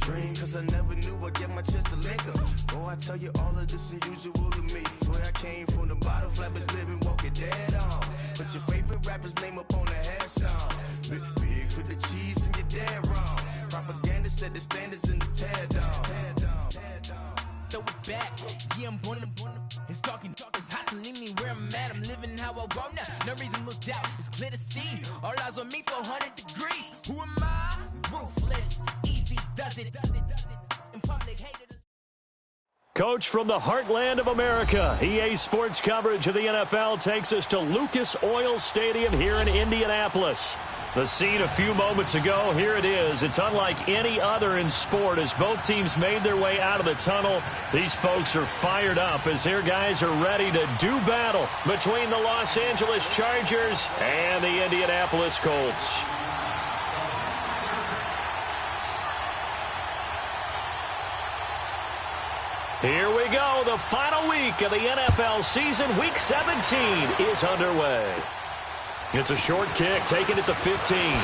green, cause I never knew I'd get my chance to link up. Oh, I tell you all of this unusual to me. Swear I came from the bottom, flappers living, walking dead on. But your favorite rapper's name up on the headstone. Big for the cheese and you're dead wrong. Propaganda set the standards in the tear down. Throw it back, yeah, I'm born to it's talking, it's hot, so leave me where I'm at. I'm living how I want now, no reason to doubt. It's clear to see, all eyes on me, 400 degrees. Who am I? Ruthless, easy, does it. In public, hated. Coach from the heartland of America, EA Sports coverage of the NFL takes us to Lucas Oil Stadium here in Indianapolis. The scene a few moments ago, here it is. It's unlike any other in sport as both teams made their way out of the tunnel. These folks are fired up as their guys are ready to do battle between the Los Angeles Chargers and the Indianapolis Colts. Here we go. The final week of the NFL season. Week 17 is underway. It's a short kick, taking it to 15. And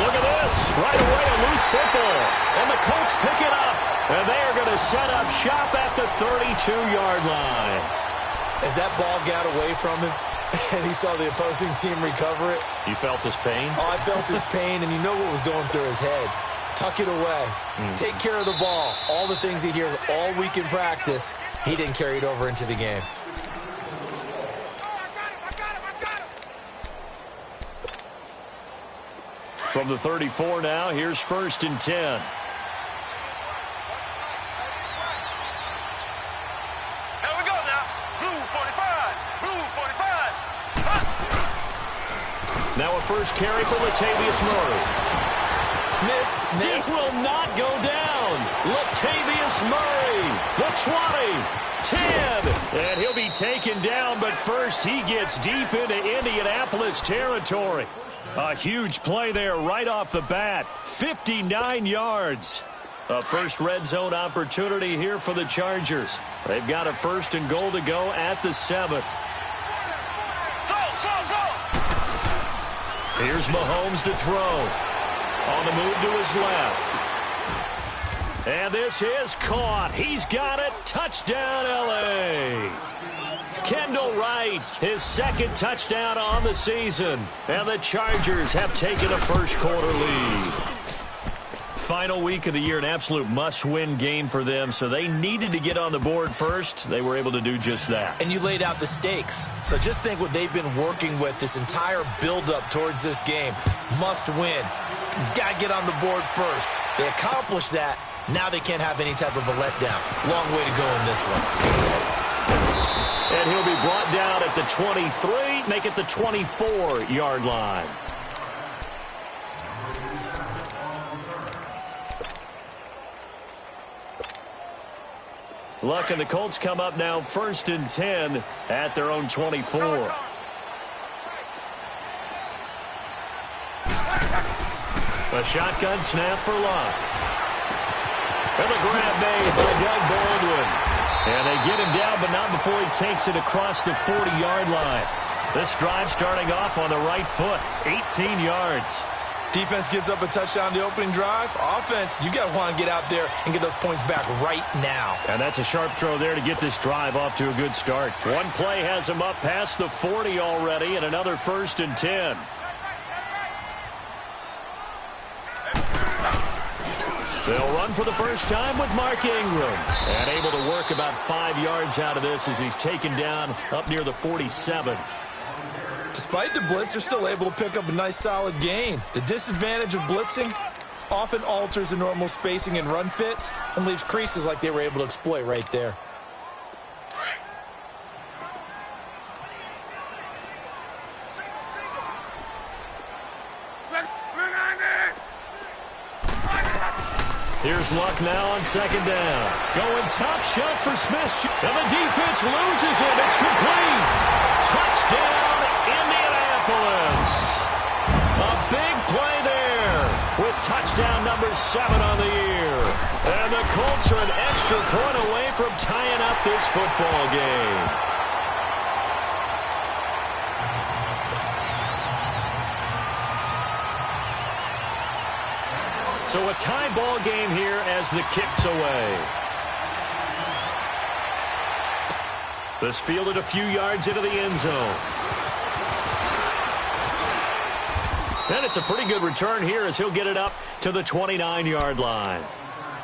look at this. Right away, a loose football. And the Colts pick it up. And they are going to set up shop at the 32-yard line. As that ball got away from him, and he saw the opposing team recover it. You felt his pain? Oh, I felt his pain, and you know what was going through his head. Tuck it away. Take care of the ball. All the things he hears all week in practice, he didn't carry it over into the game. From the 34 now, here's 1st and 10. Here we go now. Blue 45. Blue 45. Hot. Now a first carry for Latavius Murray. Missed. He will not go down. Latavius Murray, the 20, 10. And he'll be taken down, but first he gets deep into Indianapolis territory. A huge play there right off the bat. 59 yards. A first red zone opportunity here for the Chargers. They've got a 1st and goal to go at the 7. Here's Mahomes to throw. On the move to his left. And this is caught. He's got it. Touchdown, L.A. Kendall Wright, his 2nd touchdown on the season. And the Chargers have taken a first-quarter lead. Final week of the year, an absolute must-win game for them, so they needed to get on the board first. They were able to do just that. And you laid out the stakes. So just think what they've been working with this entire build-up towards this game. Must win. You've got to get on the board first. They accomplished that. Now they can't have any type of a letdown. Long way to go in this one. And he'll be brought down at the 23, make it the 24-yard line. Luck and the Colts come up now 1st and 10 at their own 24. A shotgun snap for Luck. And the grab made by Doug Baldwin. And they get him down, but not before he takes it across the 40-yard line. This drive starting off on the right foot, 18 yards. Defense gives up a touchdown the opening drive. Offense, you got to want to get out there and get those points back right now. And that's a sharp throw there to get this drive off to a good start. One play has him up past the 40 already, and another 1st and 10. They'll run for the first time with Mark Ingram. And able to work about 5 yards out of this as he's taken down up near the 47. Despite the blitz, they're still able to pick up a nice solid gain. The disadvantage of blitzing often alters the normal spacing and run fits and leaves creases like they were able to exploit right there. Here's Luck now on 2nd down. Going top shelf for Smith. And the defense loses him. It's complete. Touchdown, Indianapolis. A big play there with touchdown number 7 on the year. And the Colts are an extra point away from tying up this football game. So a tie ball game here as the kick's away. This fielded a few yards into the end zone. And it's a pretty good return here as he'll get it up to the 29-yard line.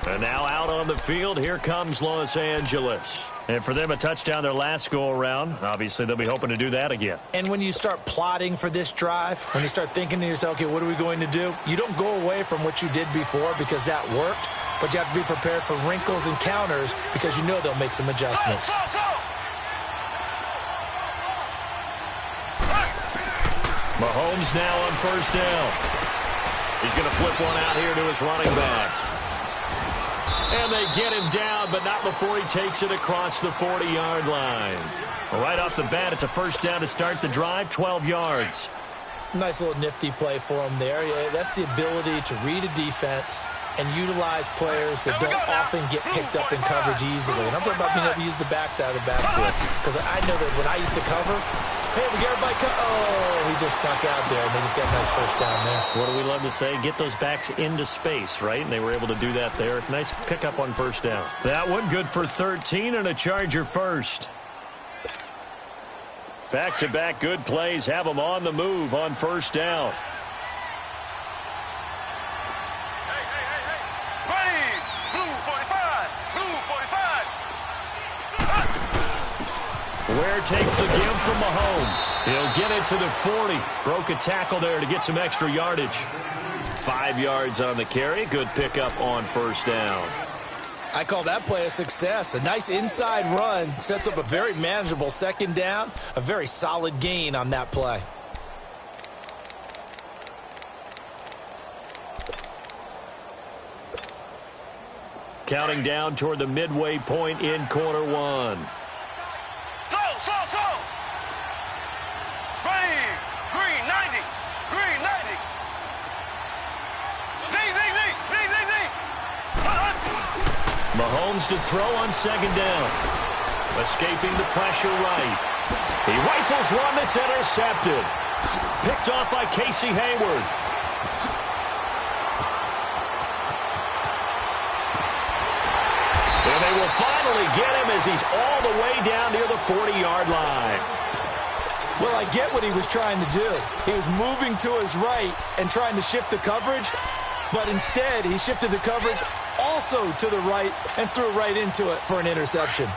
And now out on the field, here comes Los Angeles. And for them, a touchdown their last go-around. Obviously, they'll be hoping to do that again. And when you start plotting for this drive, when you start thinking to yourself, okay, what are we going to do? You don't go away from what you did before because that worked, but you have to be prepared for wrinkles and counters because you know they'll make some adjustments. Mahomes now on first down. He's going to flip one out here to his running back. And they get him down, but not before he takes it across the 40-yard line. Well, right off the bat, it's a first down to start the drive, 12 yards. Nice little nifty play for him there. Yeah, that's the ability to read a defense and utilize players that don't often get picked up in coverage easily. And I'm talking about being able to use the backside of the backfield. Because I know that when I used to cover, hey, we get everybody oh, he just snuck out there, and they just got a nice first down there. What do we love to say? Get those backs into space, right? And they were able to do that there. Nice pickup on first down. That one good for 13 and a Charger first. Back-to-back good plays have them on the move on first down. Ware takes the give from Mahomes. He'll get it to the 40. Broke a tackle there to get some extra yardage. 5 yards on the carry. Good pickup on first down. I call that play a success. A nice inside run sets up a very manageable second down. A very solid gain on that play. Counting down toward the midway point in quarter one. Mahomes to throw on second down. Escaping the pressure right. He rifles one that's intercepted. Picked off by Casey Hayward. And they will finally get him as he's all the way down near the 40-yard line. Well, I get what he was trying to do. He was moving to his right and trying to shift the coverage, but instead he shifted the coverage also to the right and threw right into it for an interception.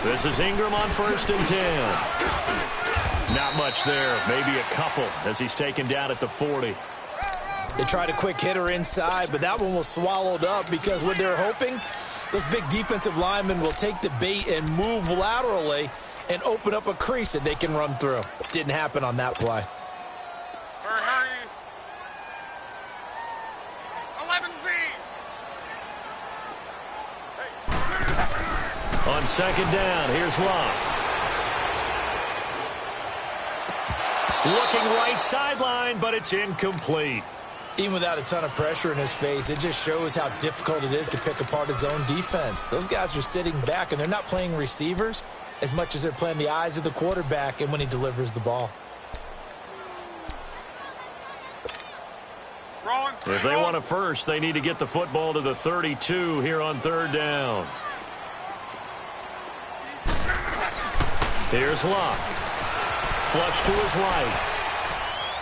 This is Ingram on first and 10. Not much there, maybe a couple as he's taken down at the 40. They tried a quick hitter inside, but that one was swallowed up because what they're hoping, those big defensive linemen will take the bait and move laterally and open up a crease that they can run through. Didn't happen on that play. On second down, here's Locke. Looking right sideline, but it's incomplete. Even without a ton of pressure in his face, it just shows how difficult it is to pick apart his own defense. Those guys are sitting back, and they're not playing receivers as much as they're playing the eyes of the quarterback and when he delivers the ball. If they want a first, they need to get the football to the 32 here on third down. Here's Locke. Flush to his right.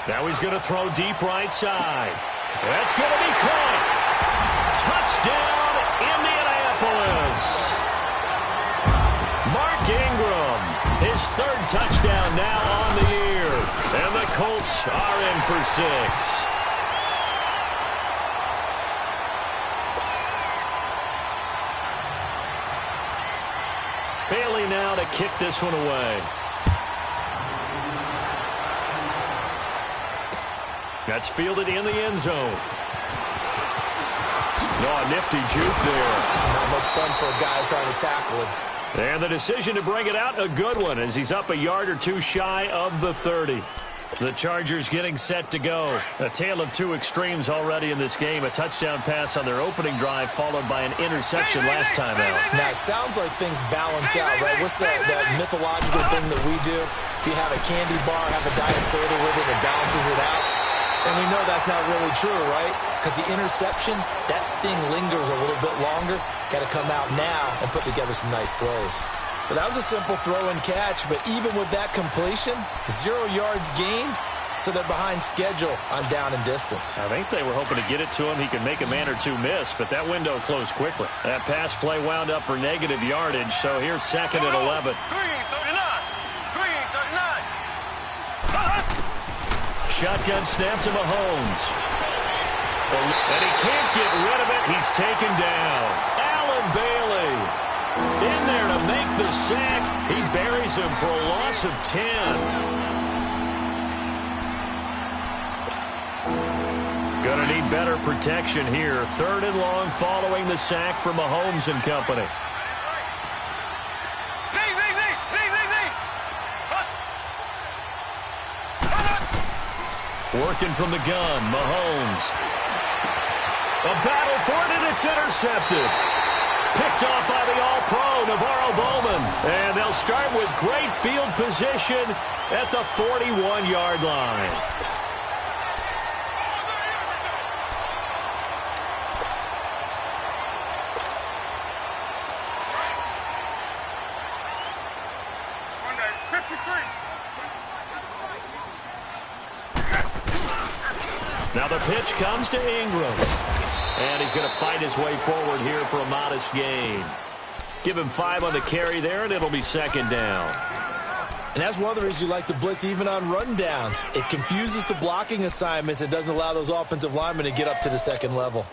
Now he's going to throw deep right side. That's going to be caught. Touchdown, Indianapolis. Mark Ingram, his third touchdown now on the year. And the Colts are in for 6. Bailey now to kick this one away. That's fielded in the end zone. Oh, nifty juke there. Not much fun for a guy trying to tackle him. And the decision to bring it out, a good one, as he's up a yard or two shy of the 30. The Chargers getting set to go. A tale of two extremes already in this game. A touchdown pass on their opening drive followed by an interception last time out. Now, it sounds like things balance out, right? What's that mythological thing that we do? If you have a candy bar, have a diet soda with it, it balances it out. And we know that's not really true, right? Because the interception, that sting lingers a little bit longer. Got to come out now and put together some nice plays. But that was a simple throw and catch, but even with that completion, 0 yards gained, so they're behind schedule on down and distance. I think they were hoping to get it to him. He could make a man or two miss, but that window closed quickly. That pass play wound up for negative yardage, so here's second and 11. Green 39. Shotgun snap to Mahomes. And he can't get rid of it. He's taken down. Allen Bailey in there to make the sack. He buries him for a loss of 10. Gonna need better protection here. Third and long following the sack from Mahomes and company. Working from the gun, Mahomes. A battle for it, and it's intercepted. Picked off by the All-Pro, Navarro Bowman. And they'll start with great field position at the 41-yard line. Now the pitch comes to Ingram. And he's going to fight his way forward here for a modest gain. Give him 5 on the carry there, and it'll be second down. And that's one of the reasons you like to blitz even on rundowns. It confuses the blocking assignments and doesn't allow those offensive linemen to get up to the second level.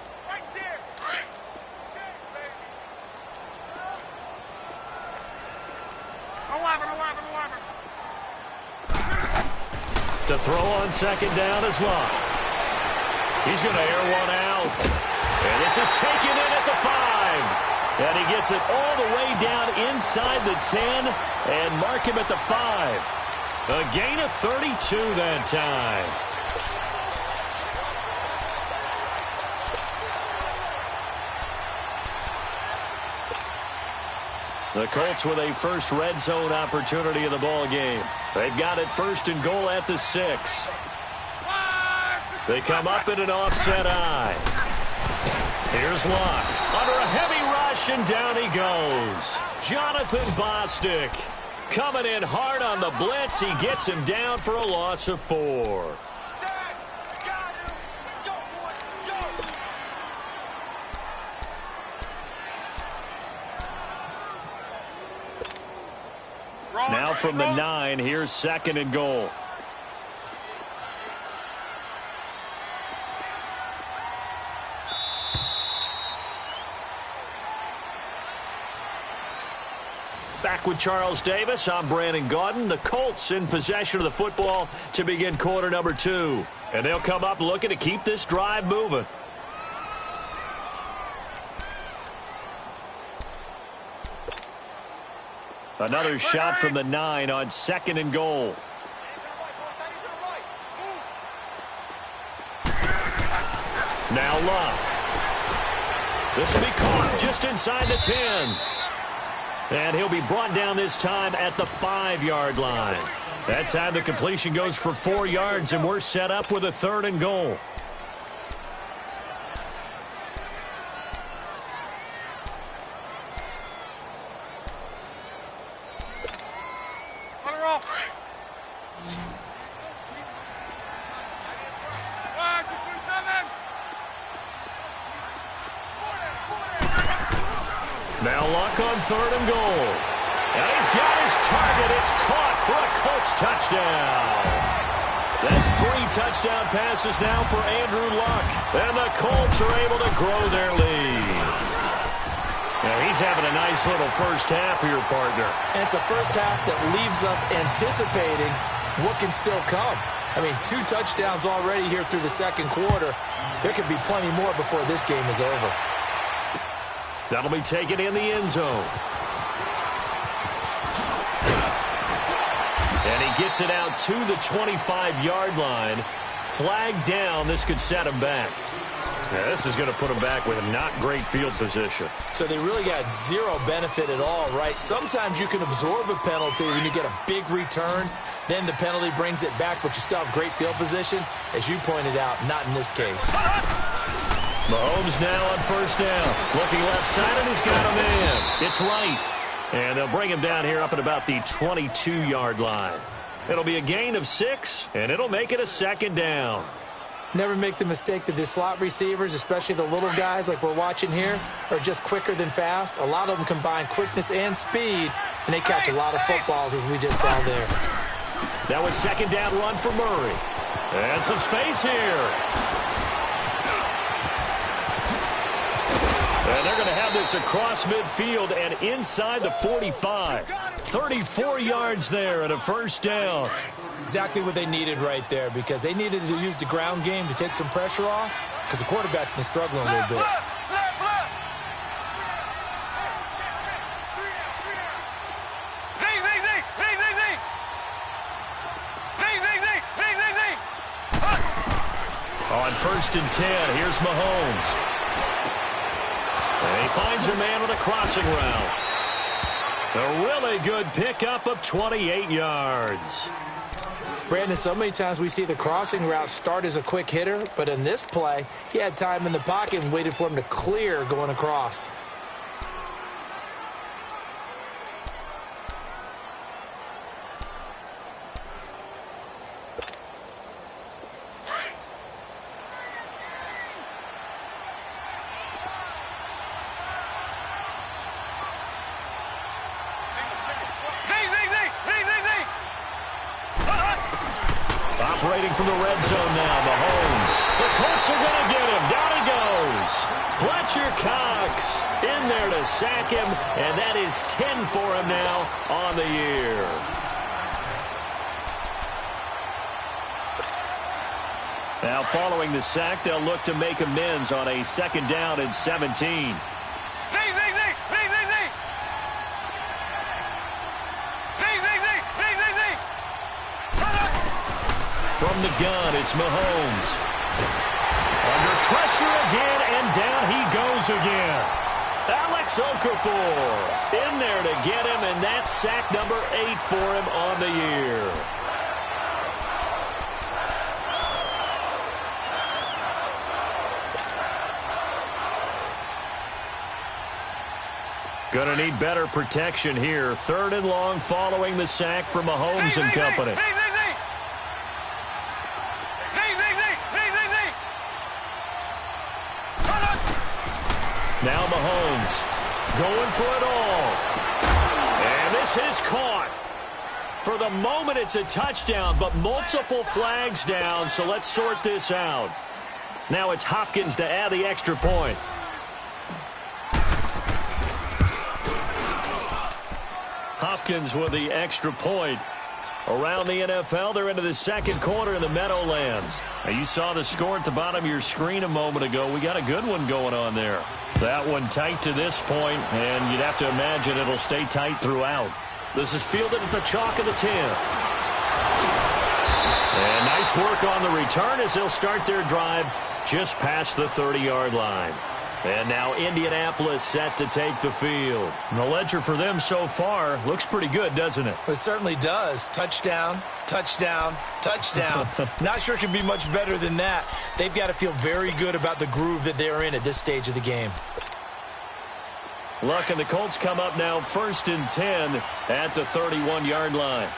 To throw on second down is Locke. He's going to air one out. And this is taken in at the 5. And he gets it all the way down inside the 10 and mark him at the 5. A gain of 32 that time. The Colts with a first red zone opportunity of the ball game. They've got it first and goal at the 6. They come up in an offset eye. Here's Locke. Under a heavy rush, and down he goes. Jonathan Bostic coming in hard on the blitz. He gets him down for a loss of 4. Now from the 9, here's second and goal. Back with Charles Davis, I'm Brandon Gaudin. The Colts in possession of the football to begin quarter number 2. And they'll come up looking to keep this drive moving. Another shot from the 9 on second and goal. Now Locke. This will be caught just inside the 10. And he'll be brought down this time at the 5-yard line. That time the completion goes for 4 yards, and we're set up with a third and goal. Now Locke on third and goal. And he's got his target. It's caught for a Colts touchdown. That's 3 touchdown passes now for Andrew Luck. And the Colts are able to grow their lead. Now he's having a nice little first half for your partner. And it's a first half that leaves us anticipating what can still come. I mean, 2 touchdowns already here through the second quarter. There could be plenty more before this game is over. That'll be taken in the end zone. And he gets it out to the 25-yard line. Flag down. This could set him back. Yeah, this is going to put him back with a not great field position. So they really got zero benefit at all, right? Sometimes you can absorb a penalty when you get a big return. Then the penalty brings it back, but you still have great field position. As you pointed out, not in this case. Mahomes now on first down. Looking left side, and he's got him in. It's right. And they'll bring him down here up at about the 22-yard line. It'll be a gain of 6, and it'll make it a second down. Never make the mistake that the slot receivers, especially the little guys like we're watching here, are just quicker than fast. A lot of them combine quickness and speed, and they catch a lot of footballs, as we just saw there. That was second down run for Murray. And some space here. And they're going to have this across midfield and inside the 45. 34 yards there and a first down. Exactly what they needed right there, because they needed to use the ground game to take some pressure off, because the quarterback's been struggling a little bit. On first and 10, here's Mahomes. And he finds a man with a crossing route. A really good pickup of 28 yards. Brandon, so many times we see the crossing route start as a quick hitter, but in this play, he had time in the pocket and waited for him to clear going across. Operating from the red zone now, Mahomes. The Colts are going to get him. Down he goes. Fletcher Cox in there to sack him, and that is 10 for him now on the year. Now following the sack, they'll look to make amends on a second down and 17. From the gun, it's Mahomes. Under pressure again, and down he goes again. Alex Okafor in there to get him, and that's sack number 8 for him on the year. Gonna need better protection here. 3rd and long following the sack from Mahomes and company. Now Mahomes going for it all. And this is caught. For the moment, it's a touchdown, but multiple flags down, so let's sort this out. Now it's Hopkins to add the extra point. Hopkins with the extra point. Around the NFL, they're into the second quarter in the Meadowlands. Now, you saw the score at the bottom of your screen a moment ago. We got a good one going on there. That one tight to this point, and you'd have to imagine it'll stay tight throughout. This is fielded at the chalk of the 10. And nice work on the return as they'll start their drive just past the 30-yard line. And now Indianapolis set to take the field. And the ledger for them so far looks pretty good, doesn't it? It certainly does. Touchdown, touchdown, touchdown. Not sure it can be much better than that. They've got to feel very good about the groove that they're in at this stage of the game. Luck and the Colts come up now 1st and 10 at the 31-yard line.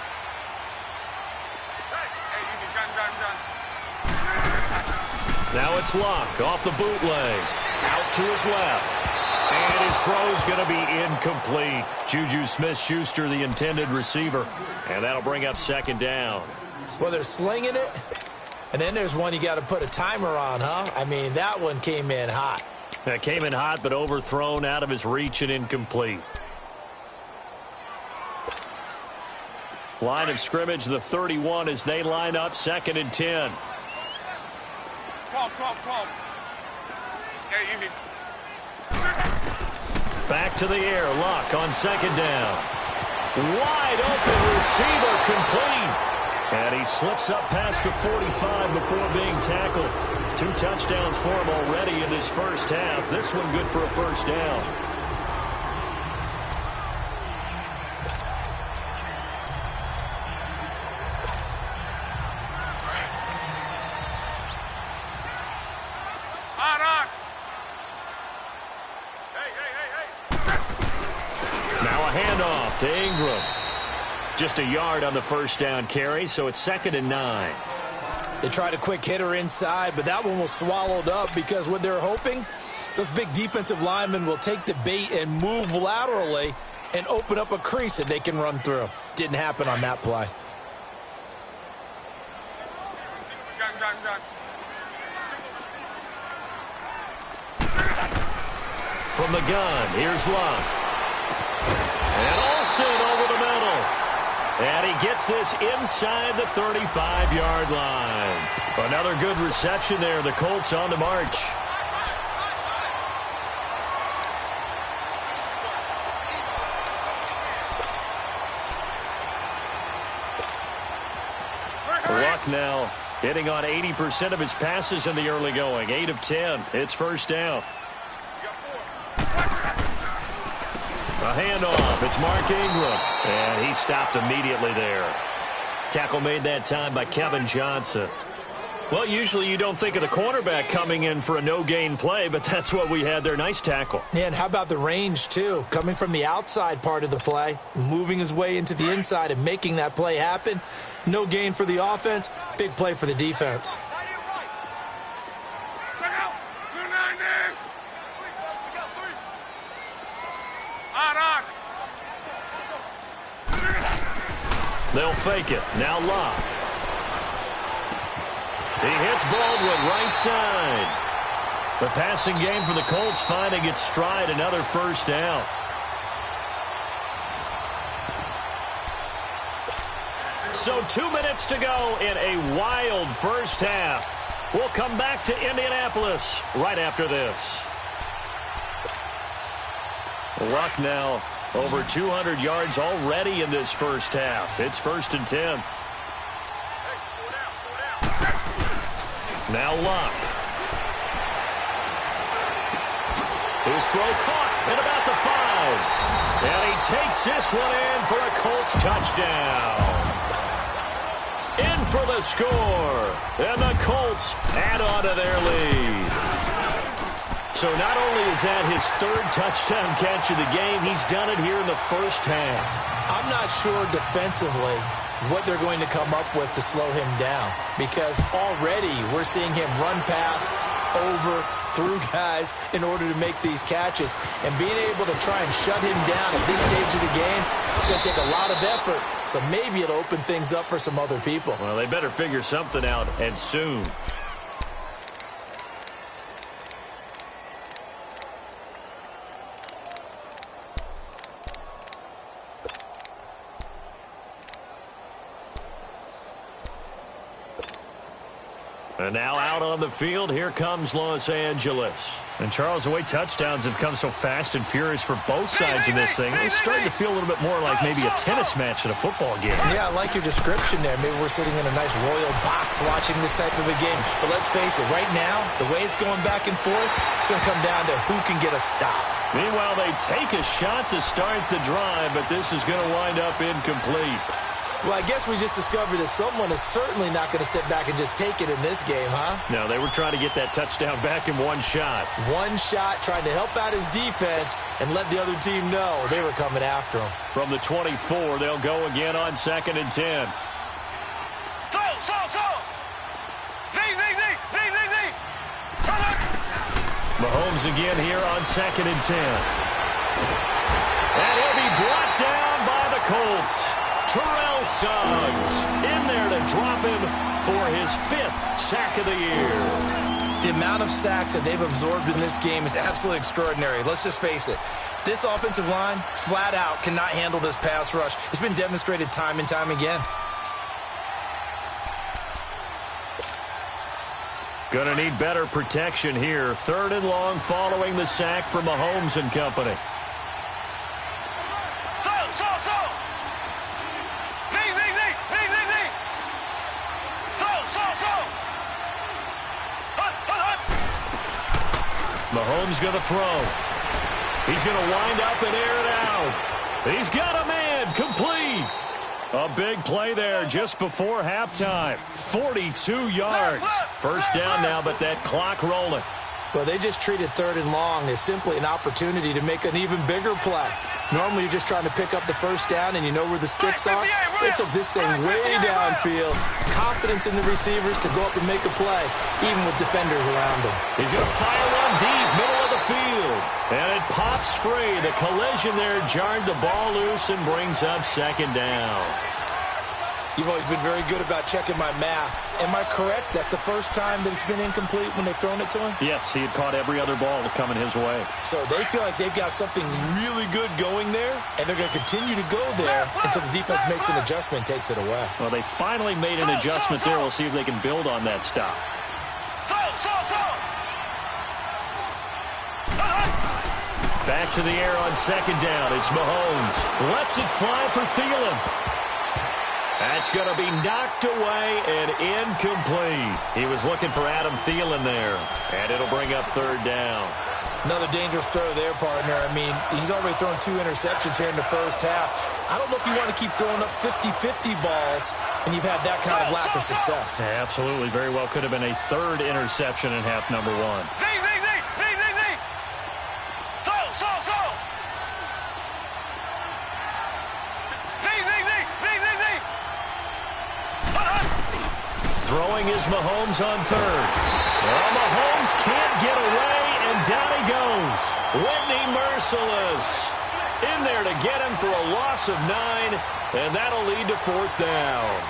Now it's Luck off the bootleg. Out to his left. And his throw's going to be incomplete. Juju Smith-Schuster, the intended receiver. And that'll bring up second down. Well, they're slinging it. And then there's one you got to put a timer on, huh? I mean, that one came in hot. That came in hot, but overthrown, out of his reach, and incomplete. Line of scrimmage, the 31, as they line up 2nd and 10. 12. Yeah, easy. Back to the air. Luck on second down. Wide open Receiver complete. And he slips up past the 45 before being tackled. 2 touchdowns for him already in this first half. This one good for a first down. Now a handoff to Ingram. Just a yard on the first down carry, so it's 2nd and 9. They tried a quick hitter inside, but that one was swallowed up because what they're hoping, those big defensive linemen will take the bait and move laterally and open up a crease that they can run through. Didn't happen on that play. From the gun, here's Love. And Olsen over the middle. And he gets this inside the 35-yard line. Another good reception there. The Colts on the march. Luck now hitting on 80% of his passes in the early going. 8 of 10. It's first down. A handoff. It's Mark Ingram. And he stopped immediately there. Tackle made that time by Kevin Johnson. Well, usually you don't think of the cornerback coming in for a no-gain play, but that's what we had there. Nice tackle. Yeah, and how about the range, too? Coming from the outside part of the play, moving his way into the inside and making that play happen. No gain for the offense, big play for the defense. They'll fake it. Now Love. He hits Baldwin right side. The passing game for the Colts finding its stride. Another first down. So 2 minutes to go in a wild first half. We'll come back to Indianapolis right after this. Luck now over 200 yards already in this first half. It's 1st and 10. Now Luck. His throw caught at about the 5. And he takes this one in for a Colts touchdown. In for the score. And the Colts add on to their lead. So not only is that his 3rd touchdown catch of the game, he's done it here in the first half. I'm not sure defensively what they're going to come up with to slow him down, because already we're seeing him run past, over, through guys in order to make these catches. And being able to try and shut him down at this stage of the game, it's going to take a lot of effort. So maybe it'll open things up for some other people. Well, they better figure something out, and soon. And now out on the field, here comes Los Angeles. And Charles, the way touchdowns have come so fast and furious for both sides of this thing, it's starting to feel a little bit more like maybe a tennis match at a football game. Yeah, I like your description there. Maybe we're sitting in a nice royal box watching this type of a game. But let's face it, right now, the way it's going back and forth, it's going to come down to who can get a stop. Meanwhile, they take a shot to start the drive, but this is going to wind up incomplete. Well, I guess we just discovered that someone is certainly not going to sit back and just take it in this game, huh? No, they were trying to get that touchdown back in one shot. One shot, trying to help out his defense and let the other team know they were coming after him. From the 24, they'll go again on 2nd and 10. Mahomes again here on 2nd and 10. And he'll be brought down by the Colts. Terrell Suggs in there to drop him for his 5th sack of the year. The amount of sacks that they've absorbed in this game is absolutely extraordinary. Let's just face it. This offensive line, flat out, cannot handle this pass rush. It's been demonstrated time and time again. Gonna need better protection here. 3rd and long following the sack for Mahomes and company. Mahomes going to throw. He's going to wind up and air it out. He's got a man. Complete. A big play there just before halftime. 42 yards. First down now, but that clock rolling. Well, they just treated 3rd and long as simply an opportunity to make an even bigger play. Normally, you're just trying to pick up the first down, and you know where the sticks are. They took this thing way downfield. Confidence in the receivers to go up and make a play, even with defenders around him. He's going to fire one deep, middle of the field. And it pops free. The collision there jarred the ball loose and brings up 2nd down. You've always been very good about checking my math. Am I correct? That's the first time that it's been incomplete when they've thrown it to him? Yes, he had caught every other ball coming his way. So they feel like they've got something really good going there, and they're going to continue to go there until the defense makes an adjustment and takes it away. Well, they finally made an adjustment there. We'll see if they can build on that stop. Back to the air on 2nd down. It's Mahomes. Lets it fly for Thielen. That's going to be knocked away and incomplete. He was looking for Adam Thielen there, and it'll bring up 3rd down. Another dangerous throw there, partner. I mean, he's already thrown 2 interceptions here in the first half. I don't know if you want to keep throwing up 50-50 balls when you've had that kind of lack of success. Yeah, absolutely. Very well could have been a 3rd interception in half number 1. Throwing is Mahomes on 3rd. Well, Mahomes can't get away, and down he goes. Whitney merciless. In there to get him for a loss of 9, and that'll lead to 4th down.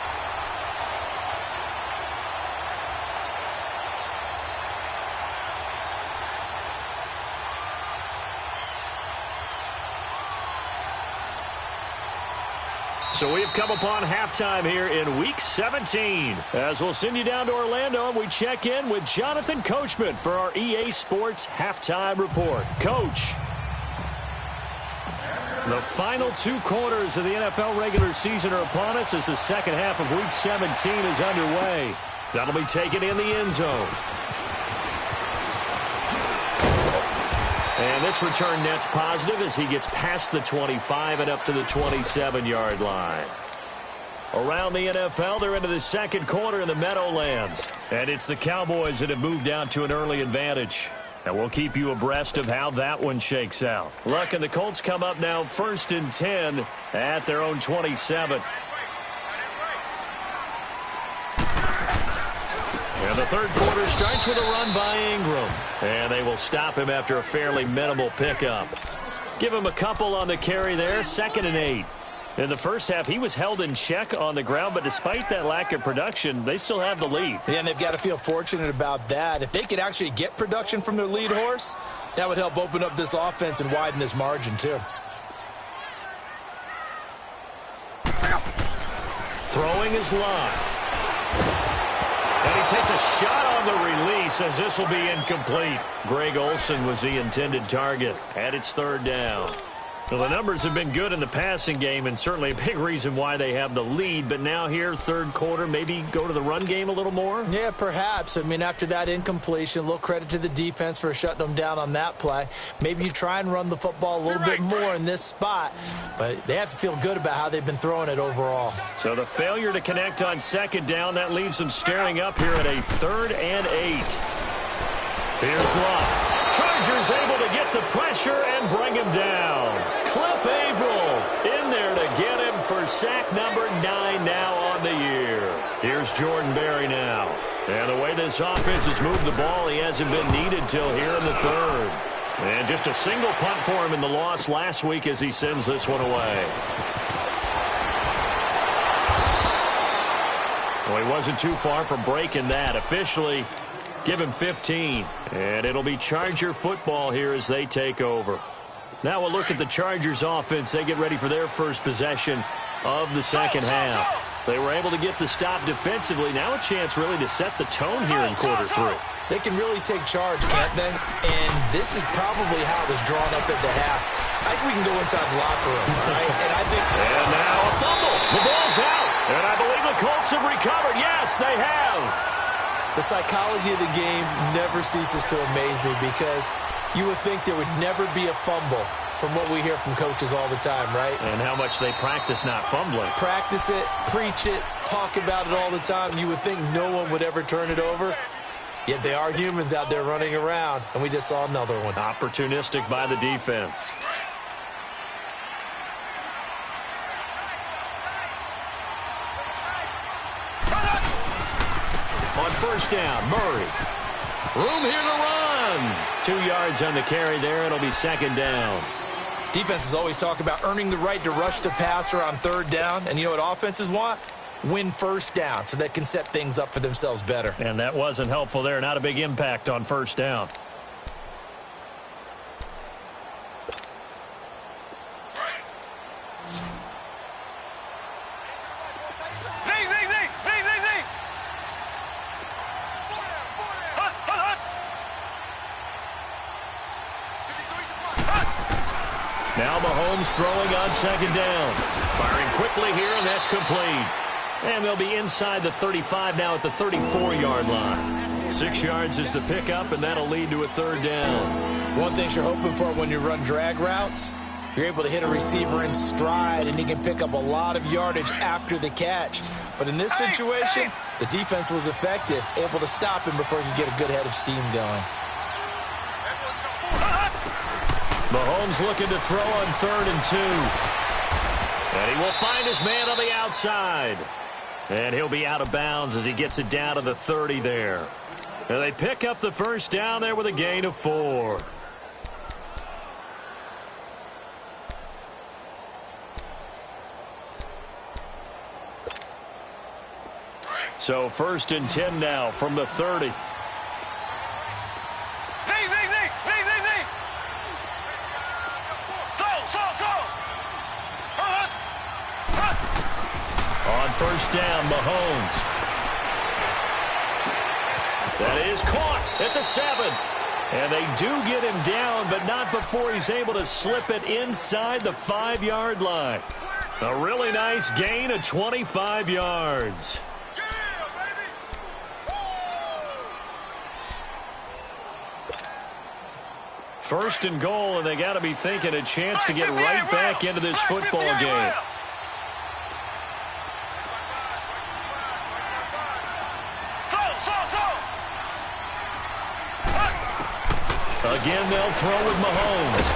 So we have come upon halftime here in Week 17. As we'll send you down to Orlando, and we check in with Jonathan Coachman for our EA Sports Halftime Report. Coach, the final 2 quarters of the NFL regular season are upon us as the second half of Week 17 is underway. That'll be taken in the end zone. And this return net's positive as he gets past the 25 and up to the 27-yard line. Around the NFL, they're into the second quarter in the Meadowlands. And it's the Cowboys that have moved down to an early advantage. And we'll keep you abreast of how that one shakes out. Look, and the Colts come up now 1st and 10 at their own 27. And the third quarter starts with a run by Ingram. And they will stop him after a fairly minimal pickup. Give him a couple on the carry there, 2nd and 8. In the first half, he was held in check on the ground, but despite that lack of production, they still have the lead. Yeah, and they've got to feel fortunate about that. If they could actually get production from their lead horse, that would help open up this offense and widen this margin, too. Throwing is Lott. And he takes a shot on the release as this will be incomplete. Greg Olsen was the intended target, and it's 3rd down. Well, the numbers have been good in the passing game, and certainly a big reason why they have the lead. But now here, third quarter, maybe go to the run game a little more? Yeah, perhaps. I mean, after that incompletion, a little credit to the defense for shutting them down on that play. Maybe you try and run the football a little bit more in this spot. But they have to feel good about how they've been throwing it overall. So the failure to connect on 2nd down, that leaves them staring up here at a 3rd and 8. Here's Lott. Chargers able to get the pressure and bring him down. Cliff Averill in there to get him for sack number 9 now on the year. Here's Jordan Berry now. And the way this offense has moved the ball, he hasn't been needed till here in the 3rd. And just a single punt for him in the loss last week as he sends this one away. Well, he wasn't too far from breaking that. Officially, give him 15. And it'll be Charger football here as they take over. Now we'll look at the Chargers offense. They get ready for their first possession of the second half. They were able to get the stop defensively. Now a chance really to set the tone here in quarter 3. They can really take charge, can't they? And this is probably how it was drawn up at the half. I think we can go inside the locker room, all right? And now a fumble. The ball's out. And I believe the Colts have recovered. Yes, they have. The psychology of the game never ceases to amaze me because You would think there would never be a fumble from what we hear from coaches all the time, right? And how much they practice not fumbling. Practice it, preach it, talk about it all the time. You would think no one would ever turn it over. Yet they are humans out there running around, and we just saw another one. Opportunistic by the defense. On first down, Murray. Room here to run. 2 yards on the carry there. It'll be second down. Defenses always talk about earning the right to rush the passer on third down. And you know what offenses want? Win first down so they can set things up for themselves better. And that wasn't helpful there. Not a big impact on first down. Now Mahomes throwing on second down. Firing quickly here, and that's complete. And they'll be inside the 35 now at the 34-yard line. 6 yards is the pickup, and that'll lead to a third down. One thing you're hoping for when you run drag routes, you're able to hit a receiver in stride, and he can pick up a lot of yardage after the catch. But in this situation, the defense was effective, able to stop him before he could get a good head of steam going. Mahomes looking to throw on 3rd and 2. And he will find his man on the outside. And he'll be out of bounds as he gets it down to the 30 there. And they pick up the first down there with a gain of 4. So 1st and 10 now from the 30. On first down, Mahomes. That is caught at the 7. And they do get him down, but not before he's able to slip it inside the 5-yard line. A really nice gain of 25 yards. First and goal, and they got to be thinking a chance to get right back into this football game. Again, they'll throw with Mahomes.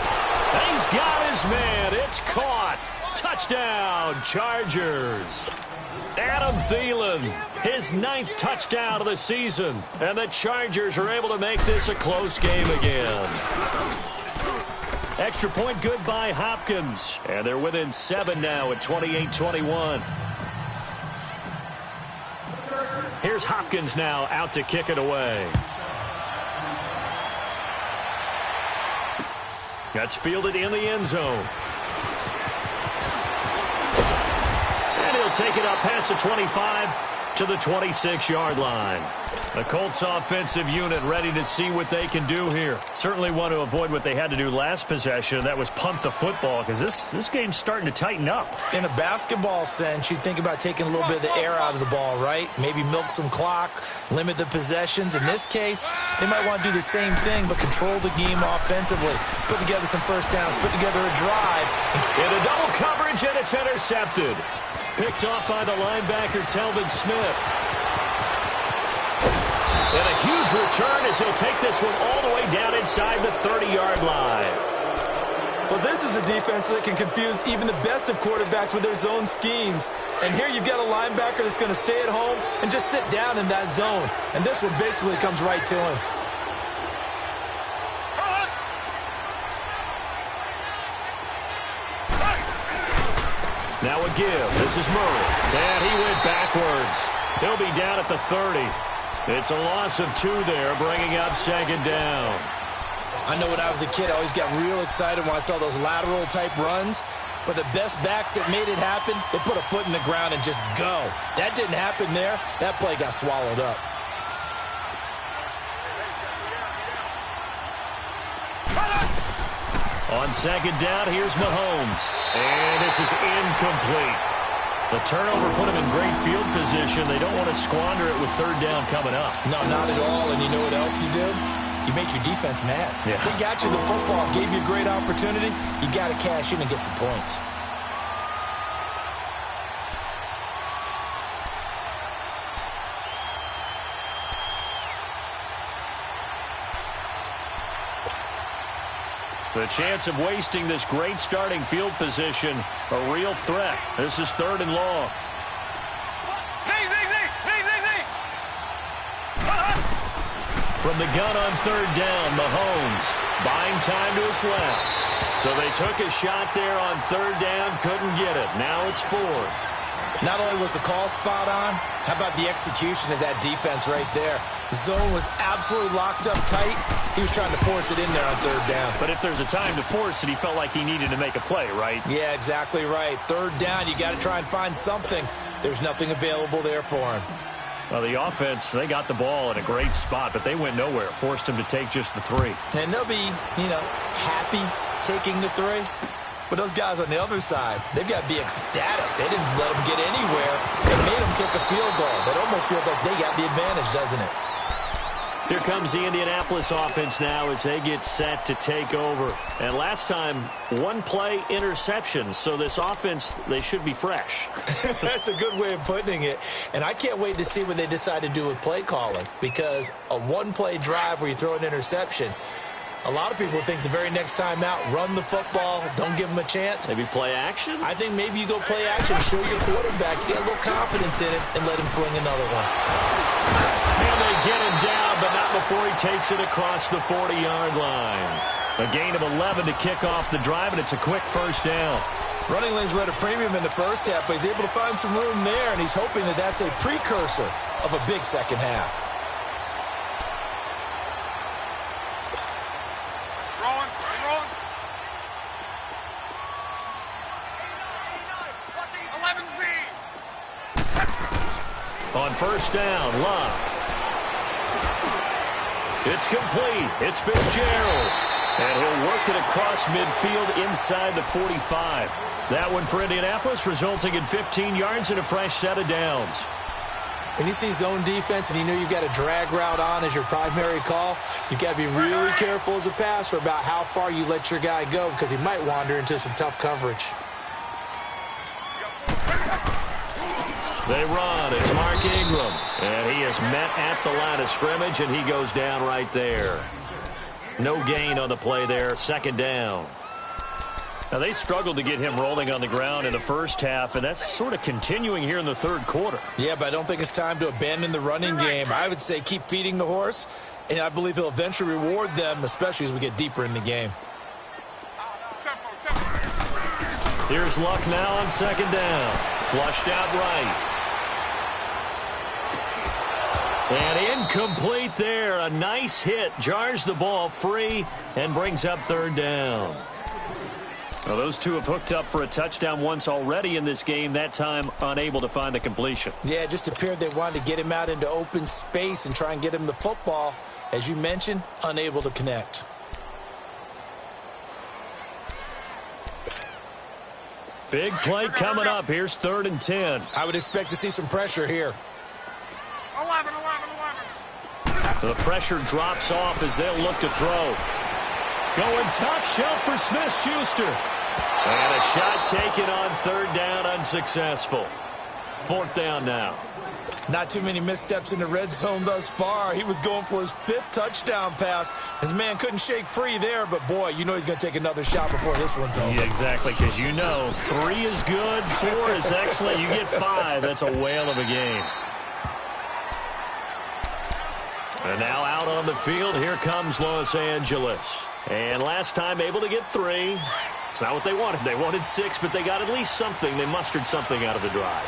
And he's got his man. It's caught. Touchdown, Chargers. Adam Thielen, his 9th touchdown of the season. And the Chargers are able to make this a close game again. Extra point good by Hopkins. And they're within 7 now at 28-21. Here's Hopkins now out to kick it away. That's fielded in the end zone. And he'll take it up past the 25 to the 26-yard line. The Colts offensive unit ready to see what they can do here. Certainly want to avoid what they had to do last possession. That was punt the football, because this game's starting to tighten up. In a basketball sense, you think about taking a little bit of the air out of the ball, right? Maybe milk some clock, limit the possessions. In this case, they might want to do the same thing, but control the game offensively. Put together some first downs, put together a drive. In a double coverage, and it's intercepted. Picked off by the linebacker, Telvin Smith. And a huge return as he'll take this one all the way down inside the 30-yard line. Well, this is a defense that can confuse even the best of quarterbacks with their zone schemes. And here you've got a linebacker that's going to stay at home and just sit down in that zone. And this one basically comes right to him. Now a give. This is Murray. And he went backwards. He'll be down at the 30. It's a loss of 2 there, bringing up second down. I know when I was a kid, I always got real excited when I saw those lateral-type runs. But the best backs that made it happen, they put a foot in the ground and just go. That didn't happen there. That play got swallowed up. On second down, here's Mahomes. And this is incomplete. The turnover put him in great field position. They don't want to squander it with third down coming up. No, not at all. And you know what else you do? you make your defense mad. Yeah. They got you the football, gave you a great opportunity. You got to cash in and get some points. The chance of wasting this great starting field position, a real threat. This is 3rd and long. From the gun on 3rd down, Mahomes buying time to his left. So they took a shot there on 3rd down, couldn't get it. Now it's 4th. Not only was the call spot on, how about the execution of that defense right there? The zone was absolutely locked up tight. He was trying to force it in there on 3rd down. But if there's a time to force it, he felt like he needed to make a play, right? Yeah, exactly right. 3rd down, you got to try and find something. There's nothing available there for him. Well, the offense, they got the ball in a great spot, but they went nowhere. Forced him to take just the 3. And they'll be, happy taking the 3. But those guys on the other side, they've got to be ecstatic. They didn't let them get anywhere. They made them kick a field goal. That almost feels like they got the advantage, doesn't it? Here comes the Indianapolis offense now as they get set to take over. And last time, 1-play interception. So this offense, they should be fresh. That's a good way of putting it. And I can't wait to see what they decide to do with play calling. Because a 1-play drive where you throw an interception, a lot of people think the very next time out, run the football, don't give them a chance. Maybe play action? I think maybe you go play action, show your quarterback, get a little confidence in it, and let him fling another one. And they get him down, but not before he takes it across the 40-yard line. A gain of 11 to kick off the drive, and it's a quick 1st down. Running lanes were at a premium in the first half, but he's able to find some room there, and he's hoping that that's a precursor of a big second half. On 1st down, Love. It's complete. It's Fitzgerald. And he'll work it across midfield inside the 45. That one for Indianapolis, resulting in 15 yards and a fresh set of downs. When you see zone defense and you know you've got a drag route on as your primary call, you've got to be really careful as a passer about how far you let your guy go because he might wander into some tough coverage. They run. It's Mark Ingram. And he is met at the line of scrimmage, and he goes down right there. No gain on the play there. 2nd down. Now, they struggled to get him rolling on the ground in the first half, and that's sort of continuing here in the 3rd quarter. Yeah, but I don't think it's time to abandon the running game. I would say keep feeding the horse, and I believe he'll eventually reward them, especially as we get deeper in the game. Here's Luck now on 2nd down. Flushed out right. And incomplete there. A nice hit. Jars the ball free and brings up 3rd down. Well, those two have hooked up for a touchdown once already in this game, that time unable to find the completion. Yeah, it just appeared they wanted to get him out into open space and try and get him the football. As you mentioned, unable to connect. Big play coming up. Here's 3rd and 10. I would expect to see some pressure here. 11. The pressure drops off as they'll look to throw. Going top shelf for Smith-Schuster. And a shot taken on 3rd down, unsuccessful. 4th down now. Not too many missteps in the red zone thus far. He was going for his 5th touchdown pass. His man couldn't shake free there, but boy, you know he's going to take another shot before this one's over. Yeah, exactly, because you know 3 is good, 4 is excellent. You get 5, that's a whale of a game. And now out on the field, here comes Los Angeles. And last time able to get 3. It's not what they wanted. They wanted 6, but they got at least something. They mustered something out of the drive.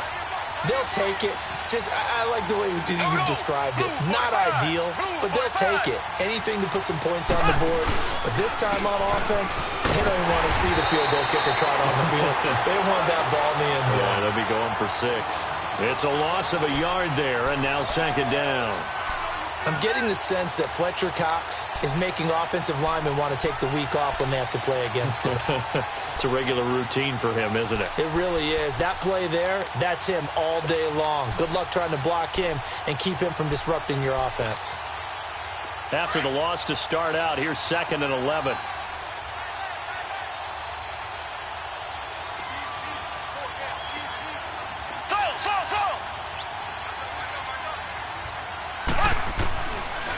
They'll take it. I like the way you described it. Not ideal, but they'll take it. Anything to put some points on the board. But this time on offense, they don't even want to see the field goal kicker trot on the field. They want that ball in the end zone. Yeah, they'll be going for 6. It's a loss of a yard there, and now 2nd down. I'm getting the sense that Fletcher Cox is making offensive linemen want to take the week off when they have to play against him. It's a regular routine for him, isn't it? It really is. That play there, that's him all day long. Good luck trying to block him and keep him from disrupting your offense. after the loss to start out. Here's 2nd and 11.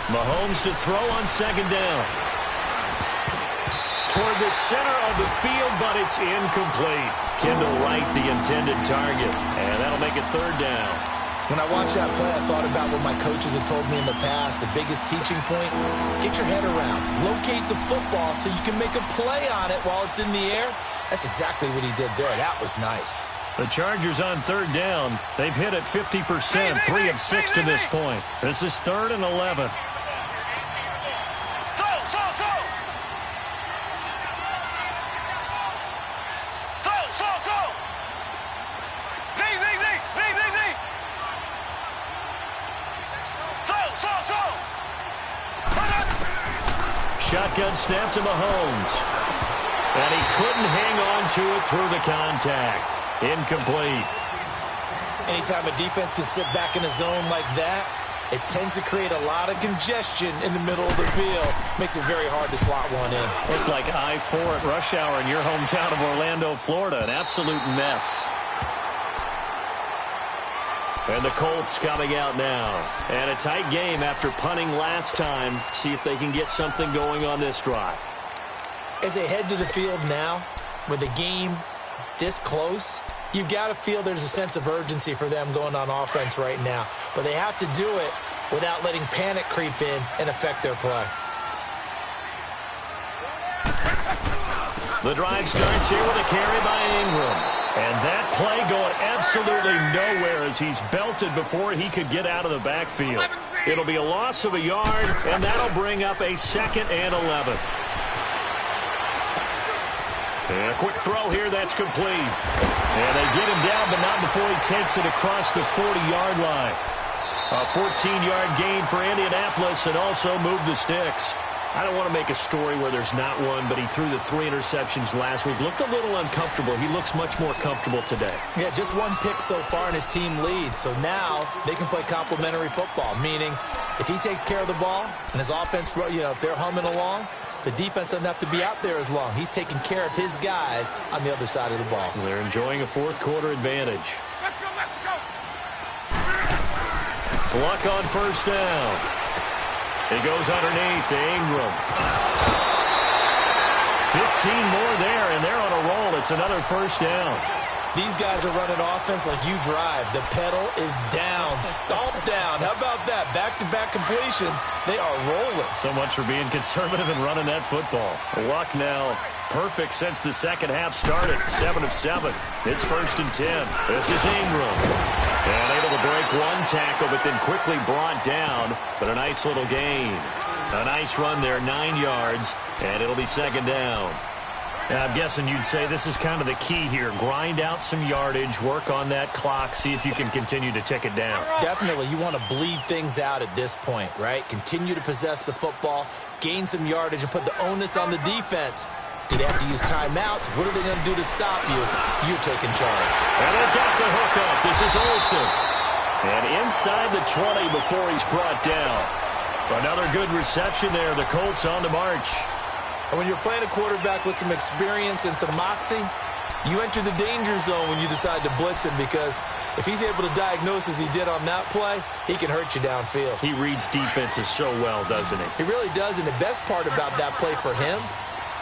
Mahomes to throw on 2nd down. Toward the center of the field, but it's incomplete. Kendall Wright, the intended target. And that'll make it 3rd down. When I watched that play, I thought about what my coaches have told me in the past. The biggest teaching point, get your head around. Locate the football so you can make a play on it while it's in the air. That's exactly what he did there. That was nice. The Chargers on 3rd down. They've hit it 50%, 3 of 6 to this point. This is 3rd and 11. Shotgun snap to Mahomes. And he couldn't hang on to it through the contact. Incomplete. Anytime a defense can sit back in a zone like that, it tends to create a lot of congestion in the middle of the field. Makes it very hard to slot one in. Looked like I-4 at rush hour in your hometown of Orlando, Florida. An absolute mess. And the Colts coming out now. And a tight game after punting last time. See if they can get something going on this drive. As they head to the field now, with the game this close, you've got to feel there's a sense of urgency for them going on offense right now. But they have to do it without letting panic creep in and affect their play. The drive starts here with a carry by Ingram. And that play going absolutely nowhere as he's belted before he could get out of the backfield. It'll be a loss of a yard, and that'll bring up a 2nd and 11. And a quick throw here, that's complete. And they get him down, but not before he takes it across the 40-yard line. A 14-yard gain for Indianapolis and also move the sticks. I don't want to make a story where there's not one, but he threw the 3 interceptions last week. Looked a little uncomfortable. He looks much more comfortable today. Yeah, just 1 pick so far and his team leads. So now they can play complementary football, meaning if he takes care of the ball and his offense, if they're humming along, the defense doesn't have to be out there as long. He's taking care of his guys on the other side of the ball. They're enjoying a 4th quarter advantage. Let's go, let's go. Luck on 1st down. He goes underneath to Ingram. 15 more there, and they're on a roll. It's another 1st down. These guys are running offense like you drive. The pedal is down, stomp down. How about that? Back-to-back completions. They are rolling. So much for being conservative and running that football. Luck now perfect since the 2nd half started. 7 of 7. It's 1st and 10. This is Ingram. And able to break 1 tackle, but then quickly brought down. But a nice little gain. A nice run there, 9 yards, and it'll be 2nd down. And I'm guessing you'd say this is kind of the key here. Grind out some yardage, work on that clock, see if you can continue to tick it down. Definitely. You want to bleed things out at this point, right? Continue to possess the football, gain some yardage, and put the onus on the defense. Do they have to use timeouts? What are they going to do to stop you? You're taking charge. And they've got the hook up. This is Olsen. And inside the 20 before he's brought down. Another good reception there. The Colts on the march. And when you're playing a quarterback with some experience and some moxie, you enter the danger zone when you decide to blitz him, because if he's able to diagnose as he did on that play, he can hurt you downfield. He reads defenses so well, doesn't he? He really does, and the best part about that play for him,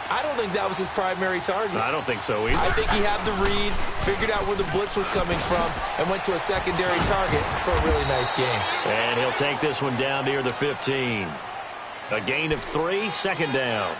I don't think that was his primary target. I don't think so either. I think he had the read, figured out where the blitz was coming from, and went to a secondary target for a really nice game. And he'll take this one down near the 15. A gain of 3, 2nd down.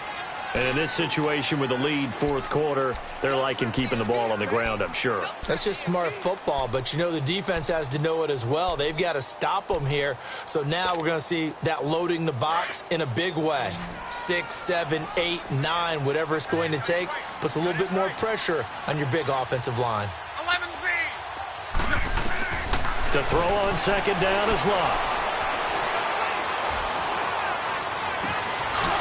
And in this situation with the lead 4th quarter, they're liking keeping the ball on the ground, I'm sure. That's just smart football, but the defense has to know it as well. They've got to stop them here. So now we're going to see that loading the box in a big way. 6, 7, 8, 9, whatever it's going to take, puts a little bit more pressure on your big offensive line. 11-3. To throw on 2nd down is Locke.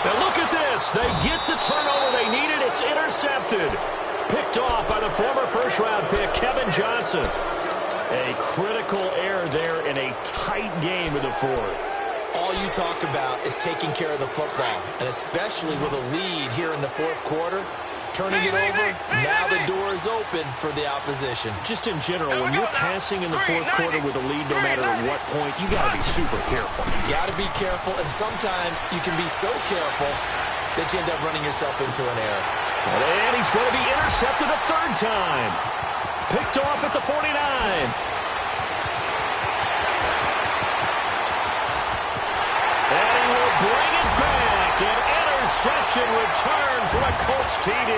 Now look at this. They get the turnover they needed. It's intercepted. Picked off by the former 1st-round pick, Kevin Johnson. A critical error there in a tight game in the 4th. all you talk about is taking care of the football, and especially with a lead here in the fourth quarter, turning it over, now the door is open for the opposition. Just in general, when you're passing in the fourth quarter with a lead, no matter at what point, you got to be super careful. You got to be careful, and sometimes you can be so careful that you end up running yourself into an error. And he's going to be intercepted a third time. Picked off at the 49. And he will bring it back. An interception return for a Colts TD.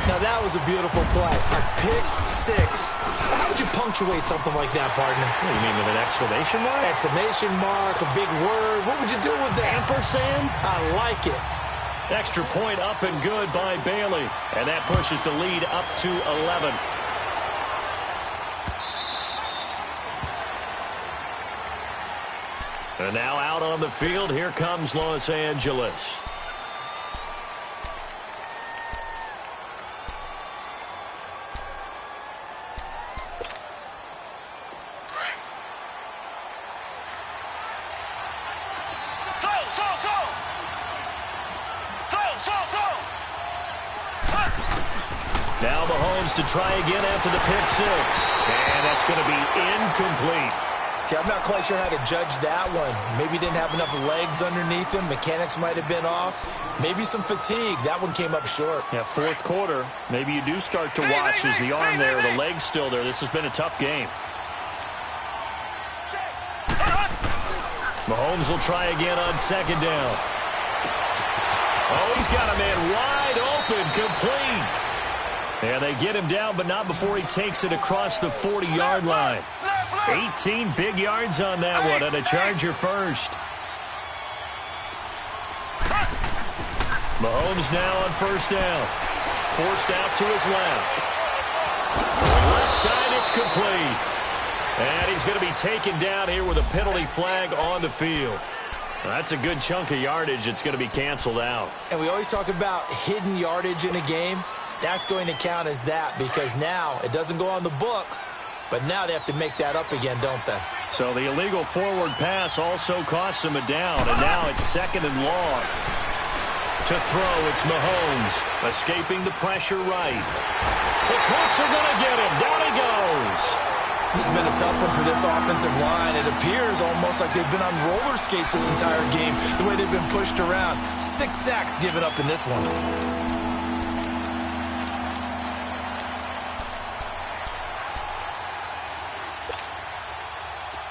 Now that was a beautiful play. A pick six. How would you punctuate something like that, partner? What do you mean, with an exclamation mark? Exclamation mark, a big word. What would you do with that? Ampersand? I like it. Extra point up and good by Bailey. And that pushes the lead up to 11. And now out on the field, here comes Los Angeles. Now Mahomes to try again after the pick six. And that's going to be incomplete. Okay, I'm not quite sure how to judge that one. Maybe didn't have enough legs underneath him. Mechanics might have been off. Maybe some fatigue. That one came up short. Yeah, fourth quarter. Maybe you do start to watch as the arm there, the leg's still there. This has been a tough game. Mahomes will try again on second down. Oh, he's got a man wide open, complete. And they get him down, but not before he takes it across the 40-yard line. 18 big yards on that one, and a Charger first. Mahomes now on first down. Forced out to his left. Left side, it's complete. And he's going to be taken down here with a penalty flag on the field. That's a good chunk of yardage. It's going to be canceled out. And we always talk about hidden yardage in a game. That's going to count as that because now it doesn't go on the books, but now they have to make that up again, don't they? So the illegal forward pass also costs him a down, and now it's second and long. To throw, it's Mahomes, escaping the pressure right. The Colts are going to get him. Down he goes. This has been a tough one for this offensive line. It appears almost like they've been on roller skates this entire game, the way they've been pushed around. 6 sacks given up in this one.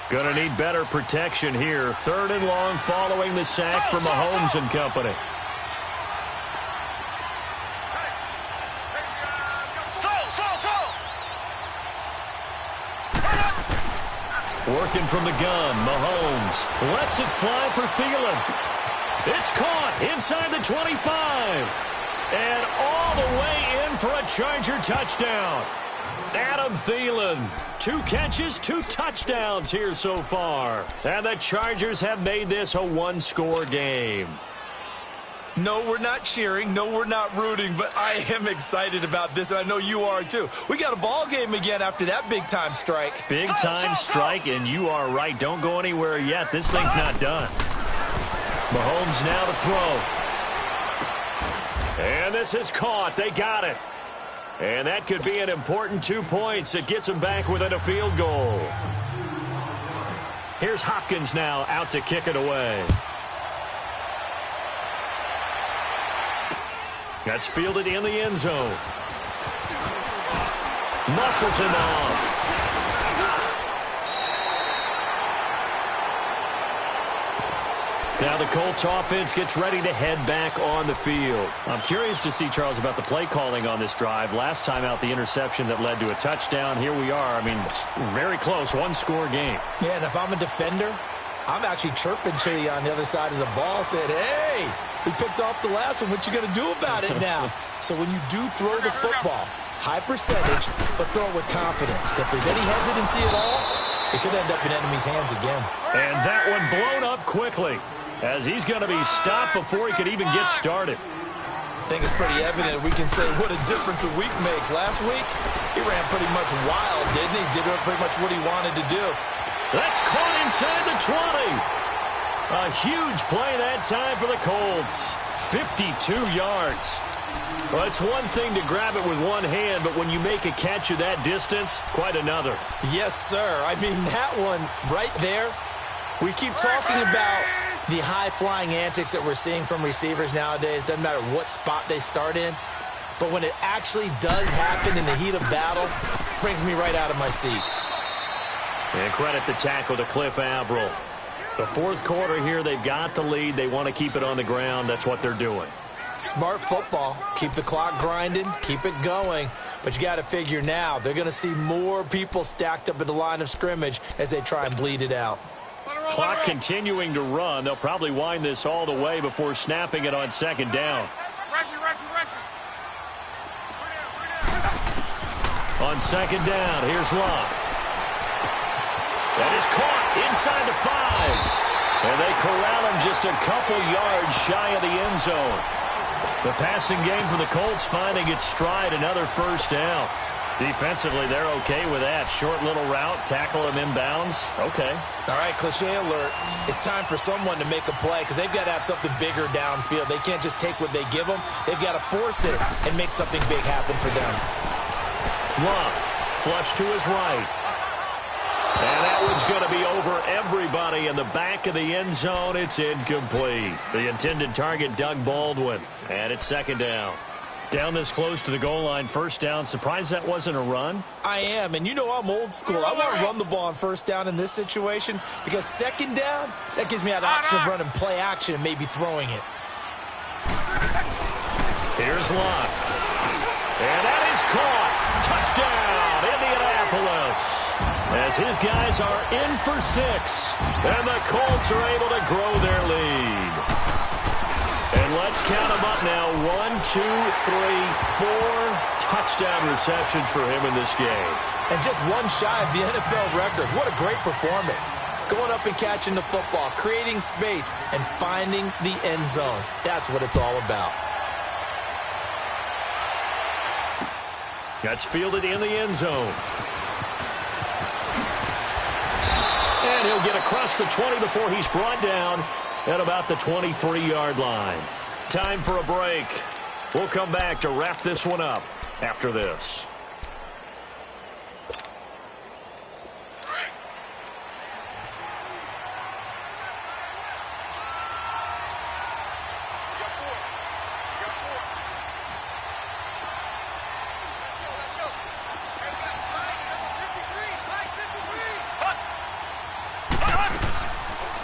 Going to need better protection here. Third and long following the sack for Mahomes and company. Working from the gun, Mahomes lets it fly for Thielen. It's caught inside the 25. And all the way in for a Charger touchdown. Adam Thielen, 2 catches, 2 touchdowns here so far. And the Chargers have made this a one-score game. No, we're not cheering. No, we're not rooting, but I am excited about this, and I know you are too. We got a ball game again after that big-time strike. Big-time strike, and you are right. Don't go anywhere yet. This thing's not done. Mahomes now to throw. And this is caught. They got it. And that could be an important 2 points. It gets them back within a field goal. Here's Hopkins now out to kick it away. That's fielded in the end zone. Muscles him off. Now the Colts offense gets ready to head back on the field. I'm curious to see, Charles, about the play calling on this drive. Last time out, the interception that led to a touchdown. Here we are. I mean, very close, one-score game. Yeah, and if I'm a defender, I'm actually chirping to you on the other side of the ball, saying, hey, we picked off the last one. What you going to do about it now? So when you do throw the football, high percentage, but throw it with confidence. If there's any hesitancy at all, it could end up in enemy's hands again. And that one blown up quickly, as he's going to be stopped before he could even get started. I think it's pretty evident we can say what a difference a week makes. Last week, he ran pretty much wild, didn't he? Did pretty much what he wanted to do. That's caught inside the 20. A huge play that time for the Colts. 52 yards. Well, it's one thing to grab it with one hand, but when you make a catch of that distance, quite another. Yes, sir. I mean, that one right there, we keep talking about the high-flying antics that we're seeing from receivers nowadays. Doesn't matter what spot they start in. But when it actually does happen in the heat of battle, it brings me right out of my seat. And credit the tackle to Cliff Averill. The fourth quarter here, they've got the lead. They want to keep it on the ground. That's what they're doing. Smart football. Keep the clock grinding. Keep it going. But you got to figure now, they're going to see more people stacked up at the line of scrimmage as they try and bleed it out. Clock continuing to run. They'll probably wind this all the way before snapping it on second down. On second down, here's Locke. That is caught inside the 5. And they corral him just a couple yards shy of the end zone. The passing game for the Colts finding its stride, another first down. Defensively, they're okay with that. Short little route, tackle him inbounds. Okay. All right, cliche alert. It's time for someone to make a play because they've got to have something bigger downfield. They can't just take what they give them. They've got to force it and make something big happen for them. Locke, flush to his right. And that one's going to be over everybody in the back of the end zone. It's incomplete. The intended target, Doug Baldwin. And it's second down. Down this close to the goal line, first down. Surprised that wasn't a run? I am, and you know I'm old school. I want to run the ball on first down in this situation because second down, that gives me that option of running play action and maybe throwing it. Here's Locke. And that is caught. Touchdown, Indianapolis. As his guys are in for 6. And the Colts are able to grow their lead. And let's count them up now. 1, 2, 3, 4 touchdown receptions for him in this game. And just one shy of the NFL record. What a great performance. Going up and catching the football, creating space, and finding the end zone. That's what it's all about. That's fielded in the end zone. And he'll get across the 20 before he's brought down at about the 23-yard line. Time for a break. We'll come back to wrap this one up after this.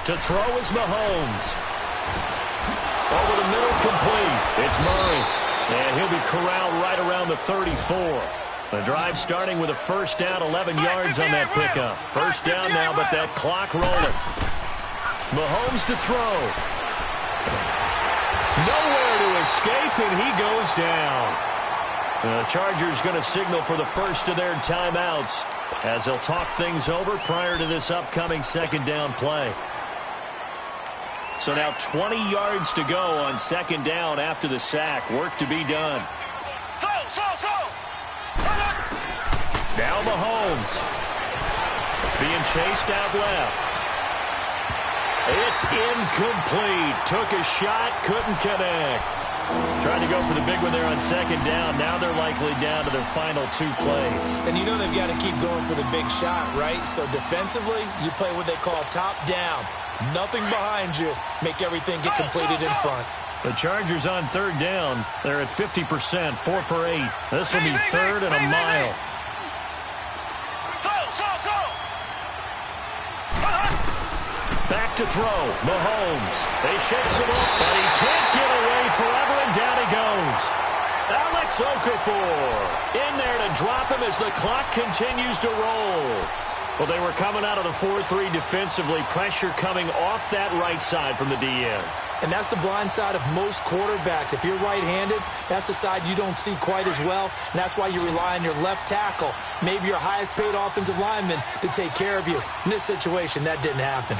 To throw is Mahomes. Over the middle, complete. It's Murray. And he'll be corralled right around the 34. The drive starting with a first down, 11 yards on that pickup. First down now, but that clock rolling. Mahomes to throw. Nowhere to escape, and he goes down. The Chargers going to signal for the first of their timeouts as they'll talk things over prior to this upcoming second down play. So now 20 yards to go on second down after the sack. Work to be done. Now Mahomes. Being chased out left. It's incomplete. Took a shot, couldn't connect. Trying to go for the big one there on second down. Now they're likely down to their final 2 plays. And you know they've got to keep going for the big shot, right? So defensively, you play what they call top down. Nothing behind you. Make everything get completed in front. The Chargers on third down. They're at 50%, 4 for 8. This will be third and a mile. Back to throw. Mahomes. They shakes him up, but he can't get away forever, and down he goes. Alex Okafor in there to drop him as the clock continues to roll. Well, they were coming out of the 4-3 defensively. Pressure coming off that right side from the DN. And that's the blind side of most quarterbacks. If you're right-handed, that's the side you don't see quite as well. And that's why you rely on your left tackle, maybe your highest-paid offensive lineman, to take care of you. In this situation, that didn't happen.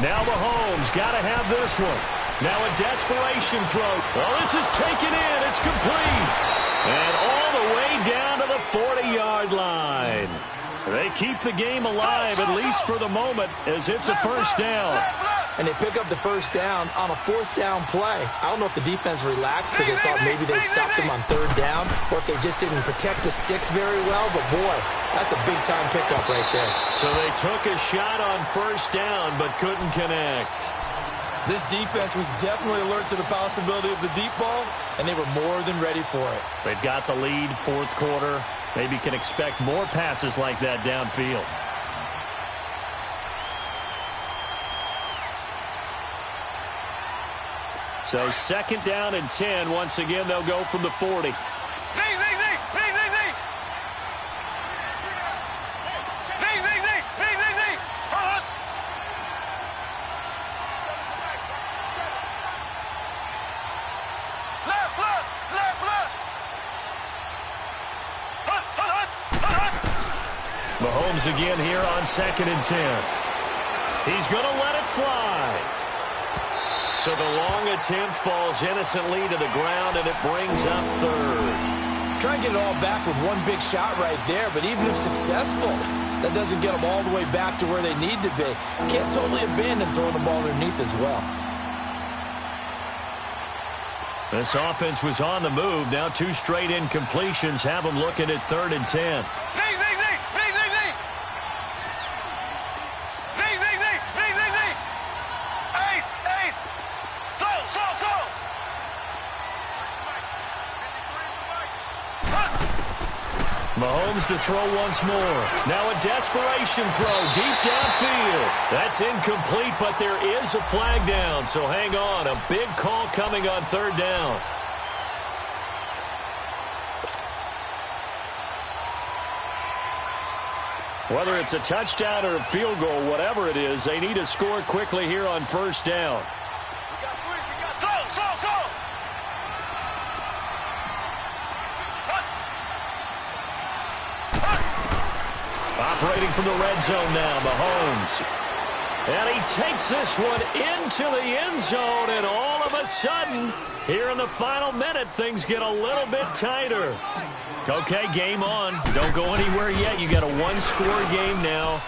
Now Mahomes got to have this one. Now a desperation throw. Oh, this is taken in. It's complete. And all the way down to the 40-yard line. They keep the game alive, at least for the moment, as it's a first down. And they pick up the first down on a fourth down play. I don't know if the defense relaxed because they thought maybe they'd stopped them on third down, or if they just didn't protect the sticks very well. But, boy, that's a big-time pickup right there. So they took a shot on first down but couldn't connect. This defense was definitely alert to the possibility of the deep ball, and they were more than ready for it. They've got the lead, fourth quarter. Maybe can expect more passes like that downfield. So second down and 10. Once again, they'll go from the 40. Mahomes again here on second and 10. He's going to let it fly. So the long attempt falls innocently to the ground, and it brings up third. Try and get it all back with one big shot right there, but even if successful, that doesn't get them all the way back to where they need to be. Can't totally abandon throwing the ball underneath as well. This offense was on the move. Now two straight incompletions have them looking at third and 10. Mahomes to throw once more. Now a desperation throw deep downfield. That's incomplete, but there is a flag down, so hang on. A big call coming on third down. Whether it's a touchdown or a field goal, whatever it is, they need to score quickly here on first down. Operating from the red zone now, Mahomes. And he takes this one into the end zone, and all of a sudden, here in the final minute, things get a little bit tighter. Okay, game on. Don't go anywhere yet. You got a one-score game now.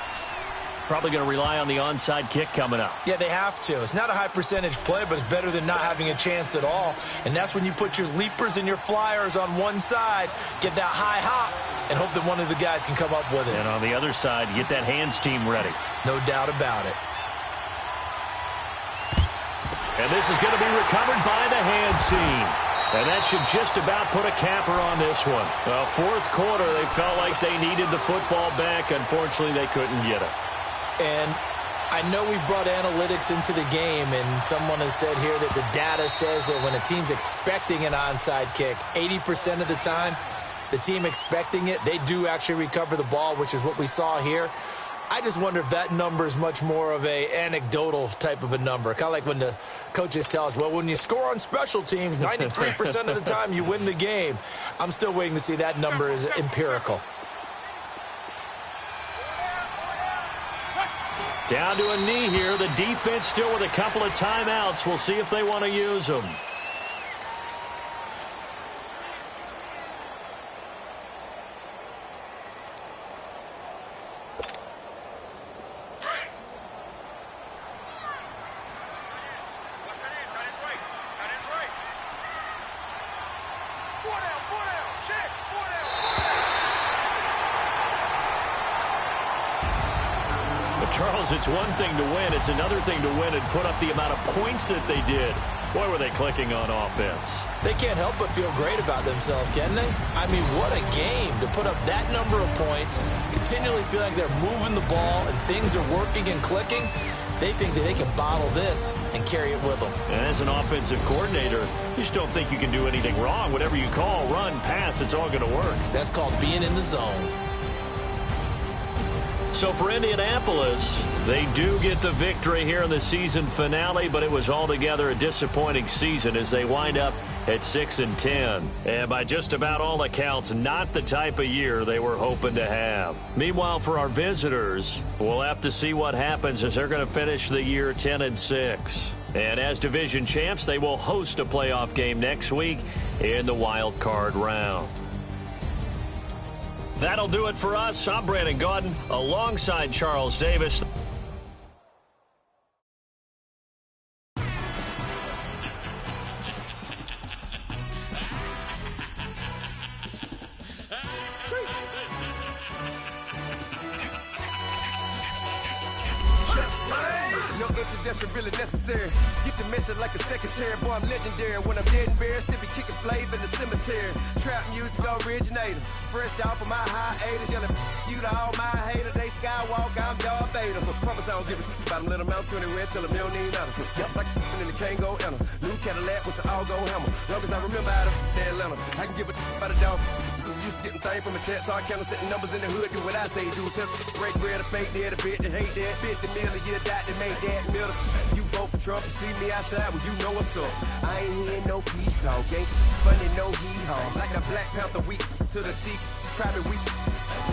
Probably going to rely on the onside kick coming up. Yeah, they have to. It's not a high-percentage play, but it's better than not having a chance at all. And that's when you put your leapers and your flyers on one side, get that high hop, and hope that one of the guys can come up with it. And on the other side, get that hands team ready. No doubt about it. And this is going to be recovered by the hands team. And that should just about put a capper on this one. Well, fourth quarter, they felt like they needed the football back. Unfortunately, they couldn't get it. And I know we brought analytics into the game, and someone has said here that the data says that when a team's expecting an onside kick, 80% of the time, the team expecting it, they do actually recover the ball, which is what we saw here. I just wonder if that number is much more of a anecdotal type of a number. Kind of like when the coaches tell us, well, when you score on special teams, 93% of the time you win the game. I'm still waiting to see that number is empirical. Down to a knee here. The defense still with a couple of timeouts. We'll see if they want to use them. Charles, it's one thing to win. It's another thing to win and put up the amount of points that they did. Boy, were they clicking on offense. They can't help but feel great about themselves, can they? I mean, what a game to put up that number of points, continually feel like they're moving the ball and things are working and clicking. They think that they can bottle this and carry it with them. And as an offensive coordinator, you just don't think you can do anything wrong. Whatever you call, run, pass, it's all going to work. That's called being in the zone. So for Indianapolis, they do get the victory here in the season finale, but it was altogether a disappointing season as they wind up at 6-10. And by just about all accounts, not the type of year they were hoping to have. Meanwhile, for our visitors, we'll have to see what happens as they're going to finish the year 10-6. And as division champs, they will host a playoff game next week in the wild card round. That'll do it for us. I'm Brandon Gaudin alongside Charles Davis. No introduction really necessary. Get the message like a secretary. Boy, I'm legendary. When I'm dead and buried, still be kicking flavor in the cemetery. Trap music originator. Fresh off of my hiatus. Yelling you to all my haters. They skywalk, I'm Darth Vader. But promise I don't give a about them. Let them out anywhere till them don't need nothing. Yup, like and the can't go enter. New Cadillac with an all-go hammer. Long as I remember out of Atlanta, I can give a about a dog. Used to getting things from a text, so I count setting numbers in the hood. Do what I say, do. Tell break bread, a fake dead, a bit to hate that. 50 million, you died to make that middle. You vote for Trump, you see me outside, well, you know what's up. I ain't hearing no peace talk, ain't funny, no hee-haw. Like the Black Panther, weak to the teeth. Try me weak.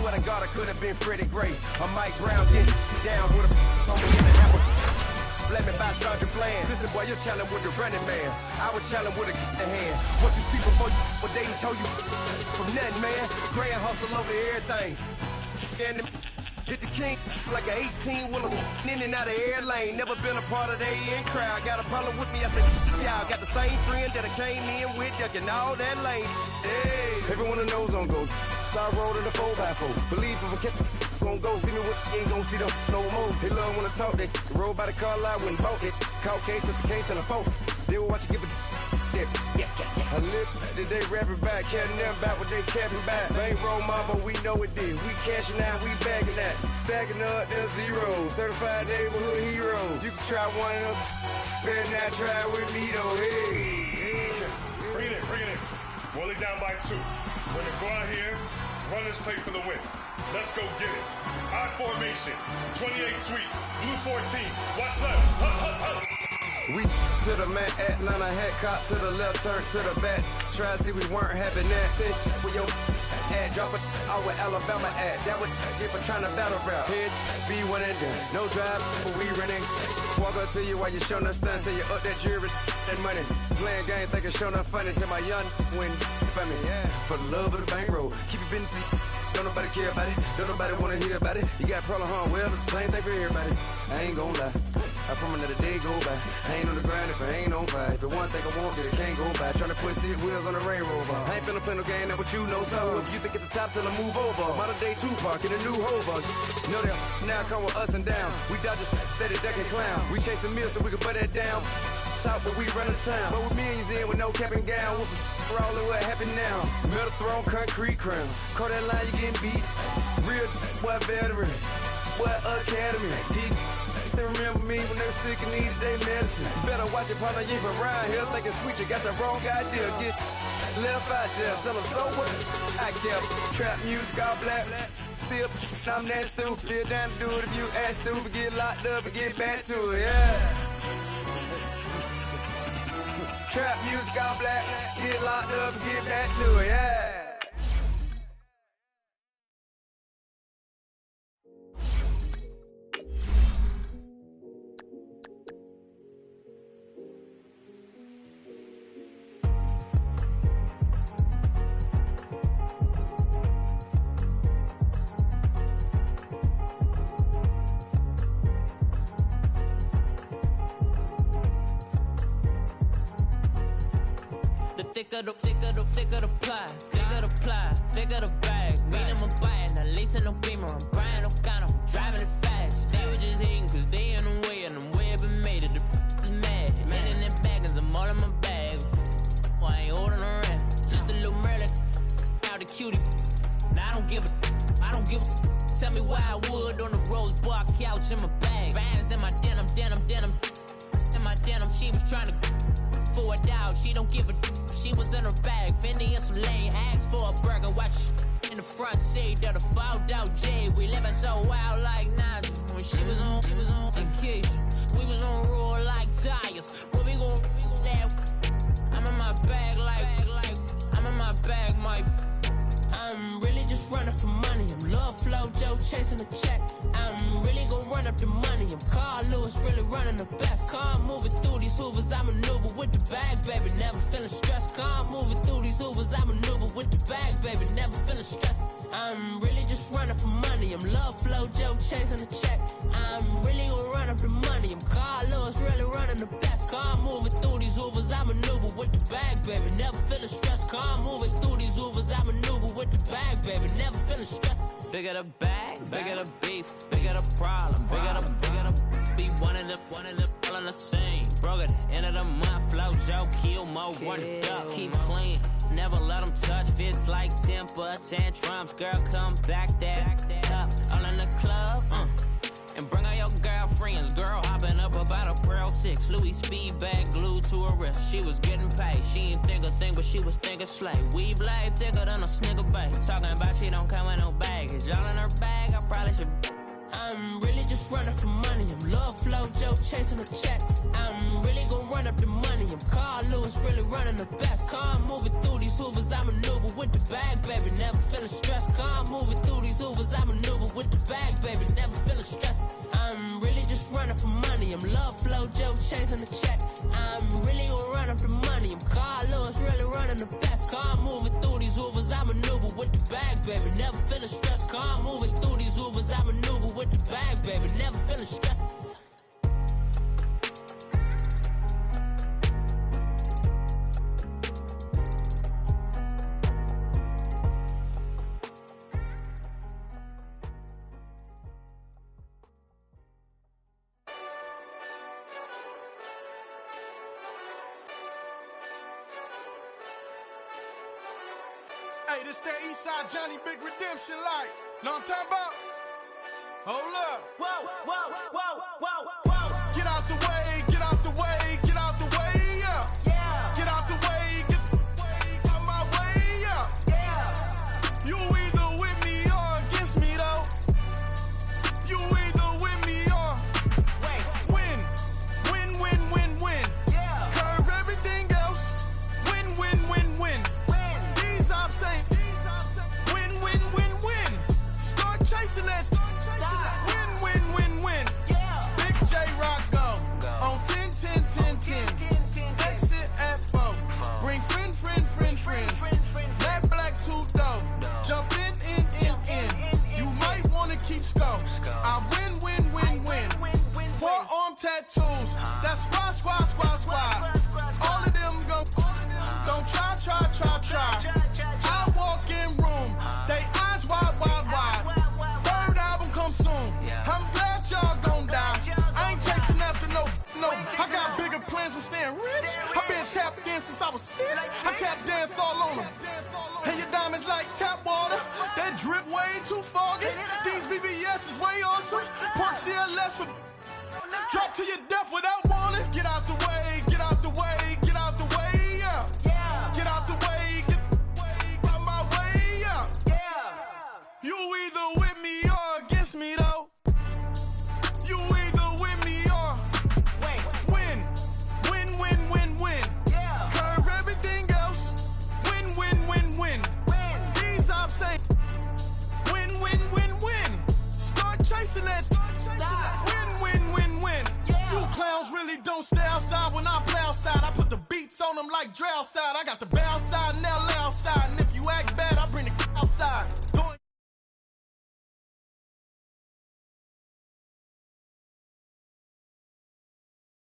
Swear to God, I could have been Freddie Gray. Or Mike Brown, get down with a homie in the hammer. Let me buy Sergeant Bland. Listen, boy, you're challenging with the running man. I was challenging with a hand. What you see before you, what they told you from nothing, man. Grand hustle over everything. And hit the king like an 18-wheeler in and out of air lane. Never been a part of the in crowd. Got a problem with me, I said, y'all got the same friend that I came in with, ducking all that lane. Hey, everyone that knows on go. Start rolling the 4x4. Believe if I kept gon' go see me with ain't gon' see them no more. They love when I talk, they roll by the car lot when bought it. Call case after case and a phone. They will watch you give a I live today rapping back, carrying them back what they capping back. Bankroll mama, we know it did. We cashing out, we bagging that. Stacking up, there's zero. Certified neighborhood hero. You can try one of them, better not try with me though. Hey. Bring it in. Roll it down by 2. We're gonna go out here, run this play for the win. Let's go get it. I formation, 28 sweeps, blue 14. Watch left. Hup, hup, hup. We to the man, Atlanta head cop to the left, turn to the back. Try to see we weren't having that. Sit with your ad, drop it out with Alabama ad. That would get for trying to battle rap. Head, be one and done. No drive, but we running. Walk up to you while you showing us stun. Till you up that jewelry and money. Playing game, thinking showing up funny. Till my young win for me. Yeah. For the love of the bankroll. Keep it busy. Don't nobody care about it. Don't nobody wanna hear about it. You got a problem, huh? Well, it's the same thing for everybody. I ain't gon' lie. I promise that a day go by. I ain't on the grind if I ain't on fire. If it one thing I want, then it can't go by. Tryna put 6 wheels on the Range Rover. I ain't finna play no game, that what you know. So if you think it's the top till I move over. Modern day Tupac in a new Hova. Know that now come with us and down. We dodge a steady ducking clown. We chase a meal so we can put that down. Top, but we run the town. But with millions in with no cap and gown. We're all in what happened now. Metal throne, concrete crown. Call that line, you getting beat. Real what veteran. What academy. He still remember me when they were sick and needed their medicine. Better watch it, partner, you from around here thinking sweet, you got the wrong idea. Get left out there, tell them so what? I kept trap music all black. Still, I'm that stupid. Still down to do it if you act stupid. Get locked up and get back to it, yeah. Trap music all black. Get locked up and get back to it, yeah. Thicker the pie, thicker the bag. Meet them a bite, not lacing no beamer. I'm Brian O'Connor, I'm driving it fast. They were just hating cause they in the way, and the way I've been made it. The is mad, man in that bag, cause I'm all in my bag. Well, I ain't holding around, just a little Merlin. Out the cutie, now I don't give a. Tell me why I would on the rose bar couch in my bag. Bands in my denim. In my denim, she was trying to for a doubt, she don't give a. She was in her bag, Fendi and some lane. Asked for a burger, watch in the front seat of the fouled out J. We living so wild like Nas. When she was on vacation, we was on roll like tires. Where we gon' that? I'm in my bag like I'm in my bag, Mike. I'm really just running for money. I'm love flow Joe chasing the check. I'm really gonna run up the money. I'm Carl Lewis, really running the best. Car moving through these Hoovers, I maneuver with the bag, baby. Never feeling stressed. Car moving through these Hoovers, I maneuver with the bag, baby. Never feeling stressed. I'm really just running for money. I'm Love Flow Joe chasing the check. I'm really gonna run up the money. I'm Carl Lewis, really running the best. Car moving through these Hoovers, I maneuver with the bag, baby. Never feeling stressed. Car moving through these Hoovers, I maneuver with the bag, baby. Never feeling stressed. Bigger the bag, bigger the beef, bigger the problem, bigger the be one of the all in the same. Broke at the end of the month, Flow Joe, kill mo, run it up, keep clean. Never let them touch, fits like temper tantrums. Girl, come back that up, all in the club, and bring all your girlfriends. Girl hopping up about a Pearl 6 Louis speed bag glued to her wrist. She was getting paid, she ain't think a thing, but she was thinking slay. We blade thicker than a Snicker bag. Talking about she don't come with no baggage. Y'all in her bag, I probably should. I'm really just running for money. I'm Love Flow Joe chasing the check. I'm really gonna run up the money. I'm Carl Lewis, really running the best. Car moving through these Hoovers, I maneuver with the bag, baby. Never feeling stressed. Car moving through these Hoovers, I maneuver with the bag, baby. Never feeling stressed. I'm really just running for money. I'm Love Flow Joe chasing the check. I'm really gonna run up the money. I'm Carl Lewis, really running the best. Car moving through these Hoovers, I maneuver with the bag, baby. Never feeling stressed. Car moving through these Hoovers, I maneuver with the bag, baby. Never feeling stressed. Hey, this that Eastside Johnny Big Redemption like. Know what I'm talking about? Hold up. Whoa, whoa, whoa, whoa, whoa. Get out the way, get out the way, get out the way, yeah. Yeah. Get out the way, get out my way, yeah. Yeah. You either with me or against me, though. You either with me or win. Win, win, win, win. Yeah. Curve everything else. Win, win, win, win. These ops ain't. Win, win, win, win. Start chasing that. Win, win, win, win. Yeah. Big J Rock go. On 10, 10, 10, 10. Exit at 4. Bring friends. Matt Black 2 dough. Jump in. You might wanna keep score. I win. Forearm tattoos. That's squad. All of them go. Don't try. I walk in room. They eyes wide. Third album come soon. I'm glad y'all gon' die. I ain't chasing after no. I got bigger plans than staying rich. I've been tapped in since I was 6. I tap dance all on them. And your diamonds like tap water. That drip way too foggy. These VVS is way awesome. Pork CLS for drop to your death without warning. Get out the way, get out the way, get out the way, yeah. Yeah. Get out the way, get out my way, yeah. Yeah. You either with me or against me, though. You either with me or win. Win. Yeah. Curve everything else. Win. These ops ain't. Win. Start chasing that. Win. Yeah. You clowns really don't stay outside when I play outside. I put the beats on them like Dre outside. I got the bow side and LA outside.